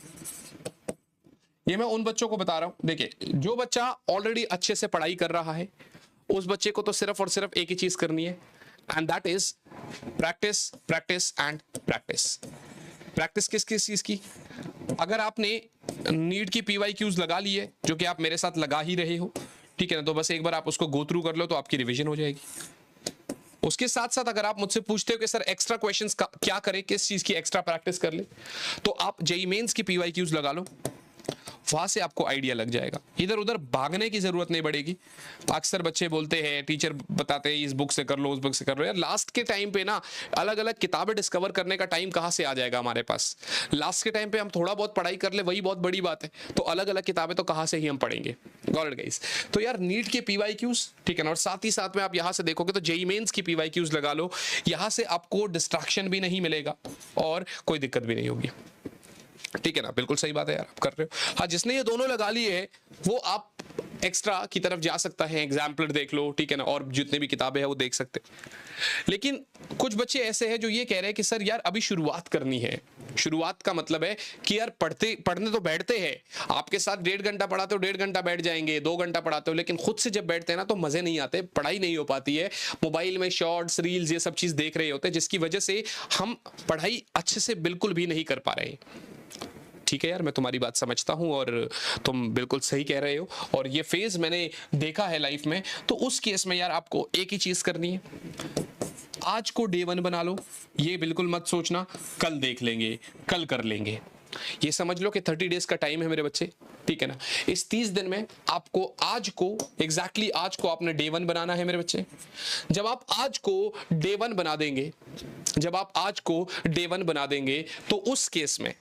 ये मैं उन बच्चों को बता रहा हूं, देखिए, जो बच्चा ऑलरेडी अच्छे से पढ़ाई कर रहा है उस बच्चे को तो सिर्फ और सिर्फ एक ही चीज करनी है, and that is practice, practice and practice. Practice किस किस चीज की? अगर आपने नीट की PYQs लगा ली है, जो कि आप मेरे साथ लगा ही रहे हो, ठीक है ना, तो बस एक बार आप उसको गो थ्रू कर लो तो आपकी रिवीजन हो जाएगी। उसके साथ साथ अगर आप मुझसे पूछते हो कि सर एक्स्ट्रा क्वेश्चंस क्या करें, किस चीज की एक्स्ट्रा प्रैक्टिस कर ले, तो आप जेईई मेंस की PYQs लगा लो, वहां से आपको आइडिया लग जाएगा। इधर उधर भागने की जरूरत नहीं पड़ेगी। अक्सर बच्चे बोलते हैं, टीचर बताते हैं इस बुक से कर लो, उस बुक से कर लो। यार लास्ट के टाइम पे ना अलग अलग किताबें डिस्कवर करने का टाइम कहाँ से आ जाएगा हमारे पास? लास्ट के टाइम पे हम थोड़ा बहुत पढ़ाई कर ले वही बहुत बड़ी बात है, तो अलग अलग किताबें तो कहाँ से ही हम पढ़ेंगे? Got it guys? तो यार नीट के PYQs, ठीक है ना, और साथ ही साथ में आप यहाँ से देखोगे तो जेईई मेंस की PYQs लगा लो। यहाँ से आपको डिस्ट्रैक्शन भी नहीं मिलेगा और कोई दिक्कत भी नहीं होगी, ठीक है ना। बिल्कुल सही बात है यार, आप कर रहे हो। हाँ, जिसने ये दोनों लगा लिए है वो आप एक्स्ट्रा की तरफ जा सकता है, एग्जाम्पलर देख लो, ठीक है ना, और जितने भी किताबें हैं वो देख सकते हैं। लेकिन कुछ बच्चे ऐसे हैं जो ये कह रहे हैं कि सर यार अभी शुरुआत करनी है। शुरुआत का मतलब है कि यार पढ़ने तो बैठते हैं, आपके साथ 1.5 घंटा पढ़ाते हो, 1.5 घंटा बैठ जाएंगे, 2 घंटा पढ़ाते हो, लेकिन खुद से जब बैठते हैं ना तो मजे नहीं आते, पढ़ाई नहीं हो पाती है। मोबाइल में शॉर्ट्स, रील्स, ये सब चीज देख रहे होते हैं, जिसकी वजह से हम पढ़ाई अच्छे से बिल्कुल भी नहीं कर पा रहे हैं। ठीक है यार, मैं तुम्हारी बात समझता हूं और तुम बिल्कुल सही कह रहे हो, और ये फेज मैंने देखा है लाइफ में। तो उस केस में यार आपको एक ही चीज करनी है, आज को डे 1 बना लो। ये बिल्कुल मत सोचना कल देख लेंगे, कल कर लेंगे। ये समझ लो कि 30 डेज का टाइम है मेरे बच्चे, ठीक है ना। इस 30 दिन में आपको आज को एग्जैक्टली आज को आपने डे 1 बनाना है मेरे बच्चे। जब आप आज को डे 1 बना देंगे, जब आप आज को डे 1 बना देंगे तो उस केस में,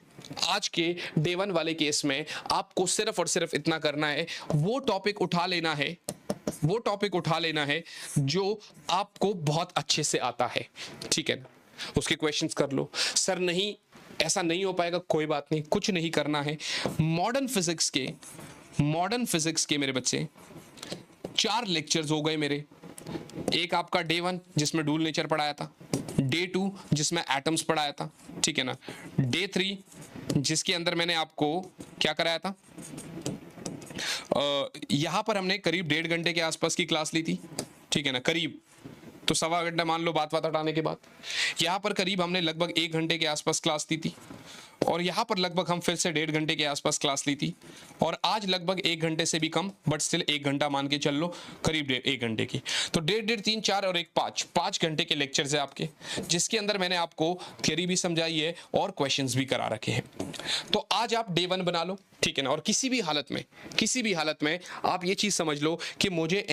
आज के डे 1 वाले केस में आपको सिर्फ और सिर्फ इतना करना है, वो टॉपिक उठा लेना है, वो टॉपिक उठा लेना है जो आपको बहुत अच्छे से आता है, ठीक है ना। उसके क्वेश्चंस कर लो। सर नहीं, ऐसा नहीं हो पाएगा, कोई बात नहीं, कुछ नहीं करना है। मॉडर्न फिजिक्स के मेरे बच्चे 4 लेक्चर्स हो गए मेरे। एक आपका डे 1 जिसमें डूल नेचर पढ़ाया था, डे 2 जिसमें एटम्स पढ़ाया था, ठीक है ना, डे 3 जिसके अंदर मैंने आपको क्या कराया था, यहां पर हमने करीब 1.5 घंटे के आसपास की क्लास ली थी, ठीक है ना, करीब, तो सवा घंटा मान लो बात हटाने के बाद। यहां पर करीब हमने लगभग 1 घंटे के आसपास क्लास दी थी, और यहां पर लगभग हम फिर से 1.5 घंटे के आसपास क्लास ली थी, और आज लगभग 1 घंटे से भी कम, बट स्टिल 1 घंटा मान के चल लो, करीब 1 घंटे की। तो 1.5, 3, 4 और 1, 5 घंटे के लेक्चर्स है आपके, जिसके अंदर मैंने आपको थियरी भी समझाई है और क्वेश्चंस भी करा रखे हैं। तो आज आप डे 1 बना लो, ठीक है ना। और किसी भी हालत में आप ये चीज समझ लो कि मुझे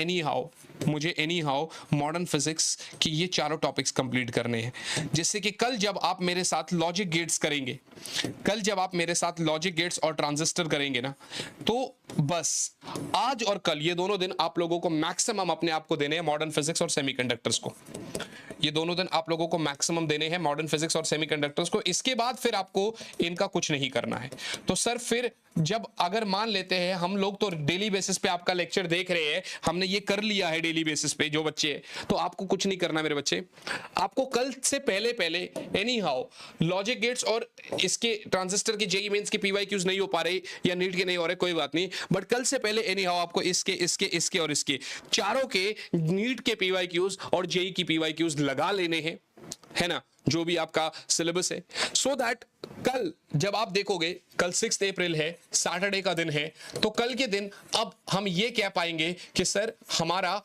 एनी हाउ मॉडर्न फिजिक्स की ये चारों टॉपिक्स कंप्लीट करने हैं, जिससे कि कल जब आप मेरे साथ लॉजिक गेट्स करेंगे, कल जब आप मेरे साथ लॉजिक गेट्स और ट्रांजिस्टर करेंगे ना, तो बस आज और कल ये दोनों दिन आप लोगों को मैक्सिमम अपने आप को देने हैं मॉडर्न फिजिक्स और सेमीकंडक्टर्स को। ये दोनों दिन आप लोगों को मैक्सिमम देने हैं मॉडर्न फिजिक्स और सेमीकंडक्टर्स को। इसके बाद फिर आपको इनका कुछ नहीं करना है। तो सर फिर जब अगर मान लेते हैं हम लोग तो डेली बेसिस पे आपका लेक्चर देख रहे हैं, हमने ये कर लिया है डेली बेसिस पे जो बच्चे हैं, तो आपको कुछ नहीं करना मेरे बच्चे। आपको कल से पहले एनी हाउ लॉजिक गेट्स और इसके ट्रांजिस्टर के जेईई मेंस के PYQs नहीं हो पा रहे या नीट के नहीं हो रहे, कोई बात नहीं, बट कल से पहले एनी हाउ आपको इसके और इसके चारों के नीट के PYQs और जेईई की PYQs लगा लेने हैं, है ना, जो भी आपका सिलेबस है, सो दैट कल जब आप देखोगे, कल 6 अप्रैल है, सैटरडे का दिन है, तो कल के दिन अब हम ये कह पाएंगे कि सर हमारा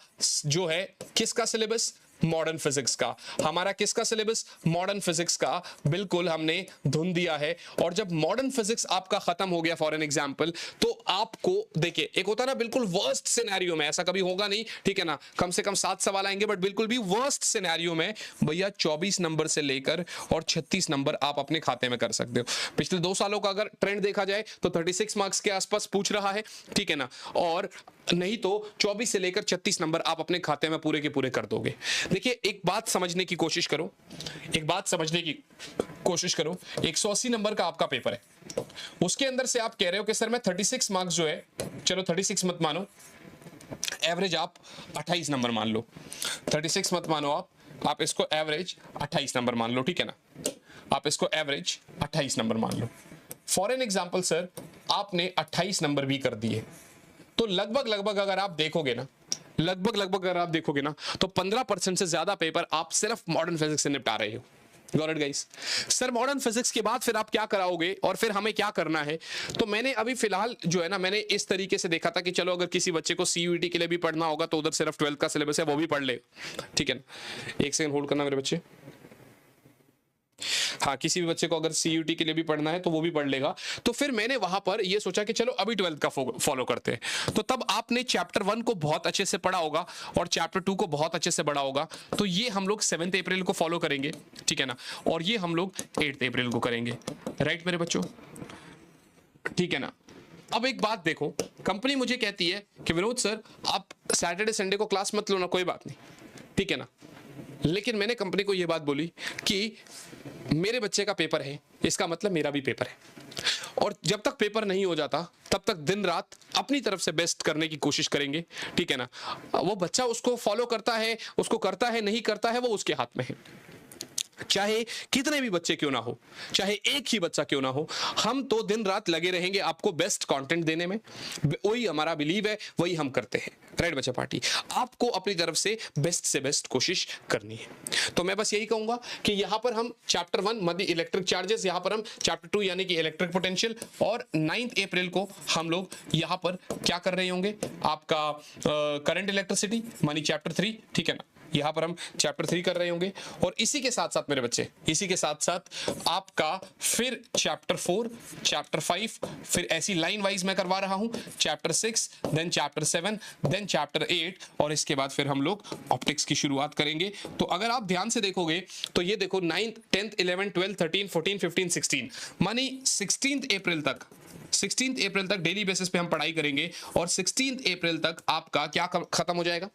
जो है किसका सिलेबस, मॉडर्न फिजिक्स का। हमारा किसका सिलेबस? मॉडर्न फिजिक्स का बिल्कुल हमने धुन दिया है। और जब मॉडर्न फिजिक्स आपका खत्म हो गया फॉर एन एग्जांपल, तो आपको देखिए एक होता है ना बिल्कुल वर्स्ट सिनेरियो में, ऐसा कभी होगा नहीं, ठीक है ना, कम से कम 7 सवाल आएंगे, बट बिल्कुल भी वर्स्ट सिनेरियो में भैया 24 नंबर से लेकर और 36 नंबर आप अपने खाते में कर सकते हो। पिछले 2 सालों का अगर ट्रेंड देखा जाए तो 36 मार्क्स के आसपास पूछ रहा है, ठीक है ना, और नहीं तो 24 से लेकर 36 नंबर आप अपने खाते में पूरे के पूरे कर दोगे। देखिए एक बात समझने की कोशिश करो, एक बात समझने की कोशिश करो, 180 नंबर का आपका पेपर है, उसके अंदर से आप कह रहे हो कि सर मैं 36 मार्क्स जो है, चलो 36 मत मानो, एवरेज आप 28 नंबर मान लो, 36 मत मानो आप इसको एवरेज 28 नंबर मान लो, ठीक है ना, आप इसको एवरेज 28 नंबर मान लो। फॉर एन एग्जांपल सर आपने 28 नंबर भी कर दिए, तो लगभग अगर आप देखोगे ना, लगभग अगर आप देखोगे ना, तो 15% से ज्यादा पेपर आप सिर्फ मॉडर्न फिजिक्स से निपटा रहे हो। Got it guys? Sir modern physics के बाद फिर आप क्या कराओगे और फिर हमें क्या करना है? तो मैंने अभी फिलहाल जो है ना, मैंने इस तरीके से देखा था कि चलो अगर किसी बच्चे को सीयूईटी के लिए भी पढ़ना होगा तो उधर सिर्फ 12th का सिलेबस है, वो भी पढ़ ले, ठीक है ना। एक सेकंड होल्ड करना मेरे बच्चे। हाँ, किसी भी बच्चे को अगर सीयूटी के लिए भी पढ़ना है तो वो भी पढ़ लेगा। तो फिर मैंने वहां पर ये सोचा कि चलो अभी 12th का फॉलो करते हैं। तो तब आपने चैप्टर 1 को बहुत अच्छे से पढ़ा होगा और चैप्टर 2 को बहुत अच्छे से पढ़ा होगा, तो ये हम लोग 7 अप्रैल को फॉलो करेंगे, ठीक है ना, और ये हम लोग 8 अप्रैल को करेंगे। राइट मेरे बच्चों, ठीक है ना। अब एक बात देखो, कंपनी मुझे कहती है कि विनोद सर आप सैटरडे संडे को क्लास मत लो ना, कोई बात नहीं, ठीक है ना, लेकिन मैंने कंपनी को यह बात बोली कि मेरे बच्चे का पेपर है, इसका मतलब मेरा भी पेपर है, और जब तक पेपर नहीं हो जाता तब तक दिन रात अपनी तरफ से बेस्ट करने की कोशिश करेंगे, ठीक है ना। वो बच्चा उसको फॉलो करता है, उसको करता है, नहीं करता है, वो उसके हाथ में है। चाहे कितने भी बच्चे क्यों ना हो, चाहे एक ही बच्चा क्यों ना हो, हम तो दिन रात लगे रहेंगे आपको बेस्ट कंटेंट देने में। वही हमारा बिलीव है, वही हम करते हैं। राइट बच्चा पार्टी, आपको अपनी तरफ से बेस्ट कोशिश करनी है। तो मैं बस यही कहूंगा कि यहां पर हम चैप्टर 1 मध्य इलेक्ट्रिक चार्जेस, यहां पर हम चैप्टर 2 यानी कि इलेक्ट्रिक पोटेंशियल, और 9 अप्रैल को हम लोग यहां पर क्या कर रहे होंगे, आपका करंट इलेक्ट्रिसिटी मानी चैप्टर 3, ठीक है ना, यहां पर हम चैप्टर 3 कर रहे होंगे। और इसी के साथ साथ मेरे बच्चे, इसी के साथ साथ आपका फिर चैप्टर 4, चैप्टर 5, फिर ऐसी लाइन वाइज मैं करवा रहा हूं, chapter 6, then chapter 7, then chapter 8, और इसके बाद फिर हम लोग ऑप्टिक्स की शुरुआत करेंगे। तो अगर आप ध्यान से देखोगे तो ये देखो 9th 10th 11th 12th 13 14 15 16 मानी 16 अप्रैल तक, 16 अप्रैल तक डेली बेसिस पे हम पढ़ाई करेंगे, और 16 अप्रैल तक आपका क्या खत्म हो जाएगा,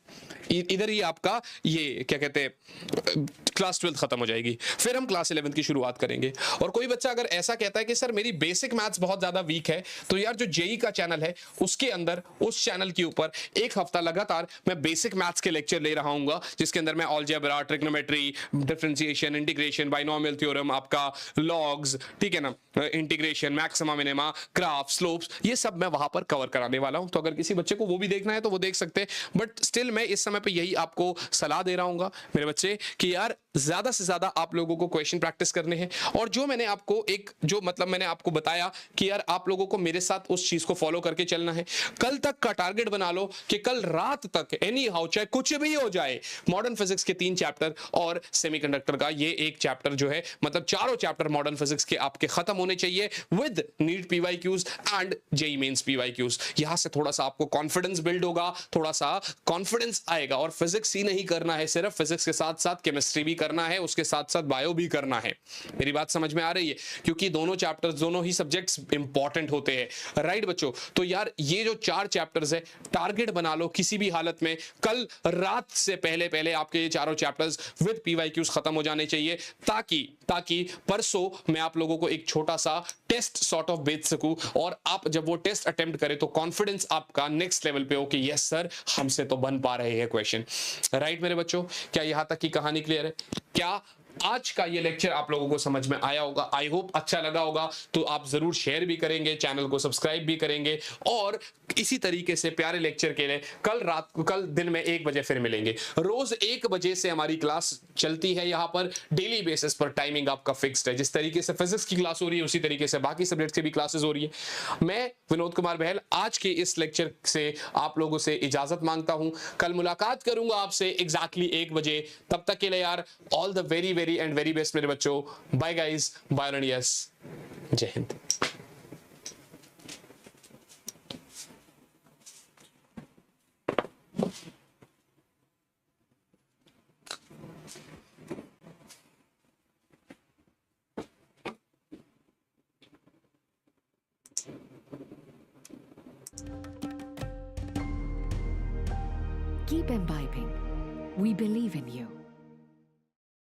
इधर ही आपका ये क्या कहते हैं क्लास 12 खत्म हो जाएगी, फिर हम क्लास 11 की शुरुआत करेंगे। और कोई बच्चा अगर ऐसा कहता है कि सर मेरी बेसिक मैथ्स बहुत ज्यादा वीक है, तो यार जो जेई का चैनल है उसके अंदर, उस चैनल के ऊपर एक हफ्ता लगातार मैं बेसिक मैथ्स के लेक्चर ले रहा हूँ, जिसके अंदर मैं algebra, trigonometry, differentiation, integration, binomial theorem, आपका लॉग्स, ठीक है ना, integration, maxima minima, graph, slopes, ये सब मैं वहां पर कवर कराने वाला हूं। तो अगर किसी बच्चे को वो भी देखना है तो वो देख सकते हैं, बट स्टिल मैं इस समय पे यही आपको सलाह दे रहा हूं मेरे बच्चे कि यार ज्यादा से ज्यादा आप लोगों को क्वेश्चन प्रैक्टिस करने हैं। और जो मैंने आपको मैंने आपको बताया कि यार आप लोगों को मेरे साथ उस चीज को फॉलो करके चलना है। कल तक का टारगेट बना लो कि कल रात तक एनी हाउ चाहे कुछ भी हो जाए, मॉडर्न फिजिक्स के 3 चैप्टर और सेमीकंडक्टर का ये एक चैप्टर जो है, मतलब चारों चैप्टर मॉडर्न फिजिक्स के आपके खत्म होने चाहिए with NEET PYQs and JEE Mains PYQs. यहां से थोड़ा सा आपको कॉन्फिडेंस बिल्ड होगा, थोड़ा सा कॉन्फिडेंस आएगा। और फिजिक्स ही नहीं करना है सिर्फ, फिजिक्स के साथ साथ केमिस्ट्री भी करना है, उसके साथ साथ बायो भी करना है। मेरी बात समझ में आ रही है? क्योंकि दोनों चैप्टर्स, दोनों ही सब्जेक्ट्स इंपॉर्टेंट होते हैं। राइट बच्चों, तो यार ये जो 4 चैप्टर्स है, टारगेट बना लो किसी भी हालत में कल रात से पहले पहले आपके ये चारों चैप्टर्स विद पीवाईक्यूज खत्म हो जाने चाहिए, ताकि परसों मैं आप लोगों को एक छोटा सा टेस्ट सॉर्ट ऑफ भेज सकूं, और आप जब वो टेस्ट अटेम्प्ट करें तो कॉन्फिडेंस आपका नेक्स्ट लेवल पे हो कि यस सर हमसे तो बन पा रहे हैं क्वेश्चन। राइट मेरे बच्चों, क्या यहां तक की कहानी क्लियर है? क्या आज का ये लेक्चर आप लोगों को समझ में आया होगा, आई होप अच्छा लगा होगा। तो आप जरूर शेयर भी करेंगे, चैनल को सब्सक्राइब भी करेंगे, और इसी तरीके से प्यारे लेक्चर के लिए कल दिन में 1 बजे फिर मिलेंगे। रोज 1 बजे से हमारी क्लास चलती है यहाँ पर, डेली बेसिस पर टाइमिंग आपका फिक्स्ड है। जिस तरीके से फिजिक्स की क्लास हो रही है उसी तरीके से बाकी सब्जेक्ट्स की भी क्लासेस हो रही है। मैं विनोद कुमार बहल आज के इस लेक्चर से आप लोगों से इजाजत मांगता हूं। कल मुलाकात करूंगा आपसे एग्जैक्टली 1 बजे। तब तक के लिए यार all the very very and very best मेरे बच्चों। Bye guys, bye and yes, Jai Hind. Keep imbibing. We believe in you.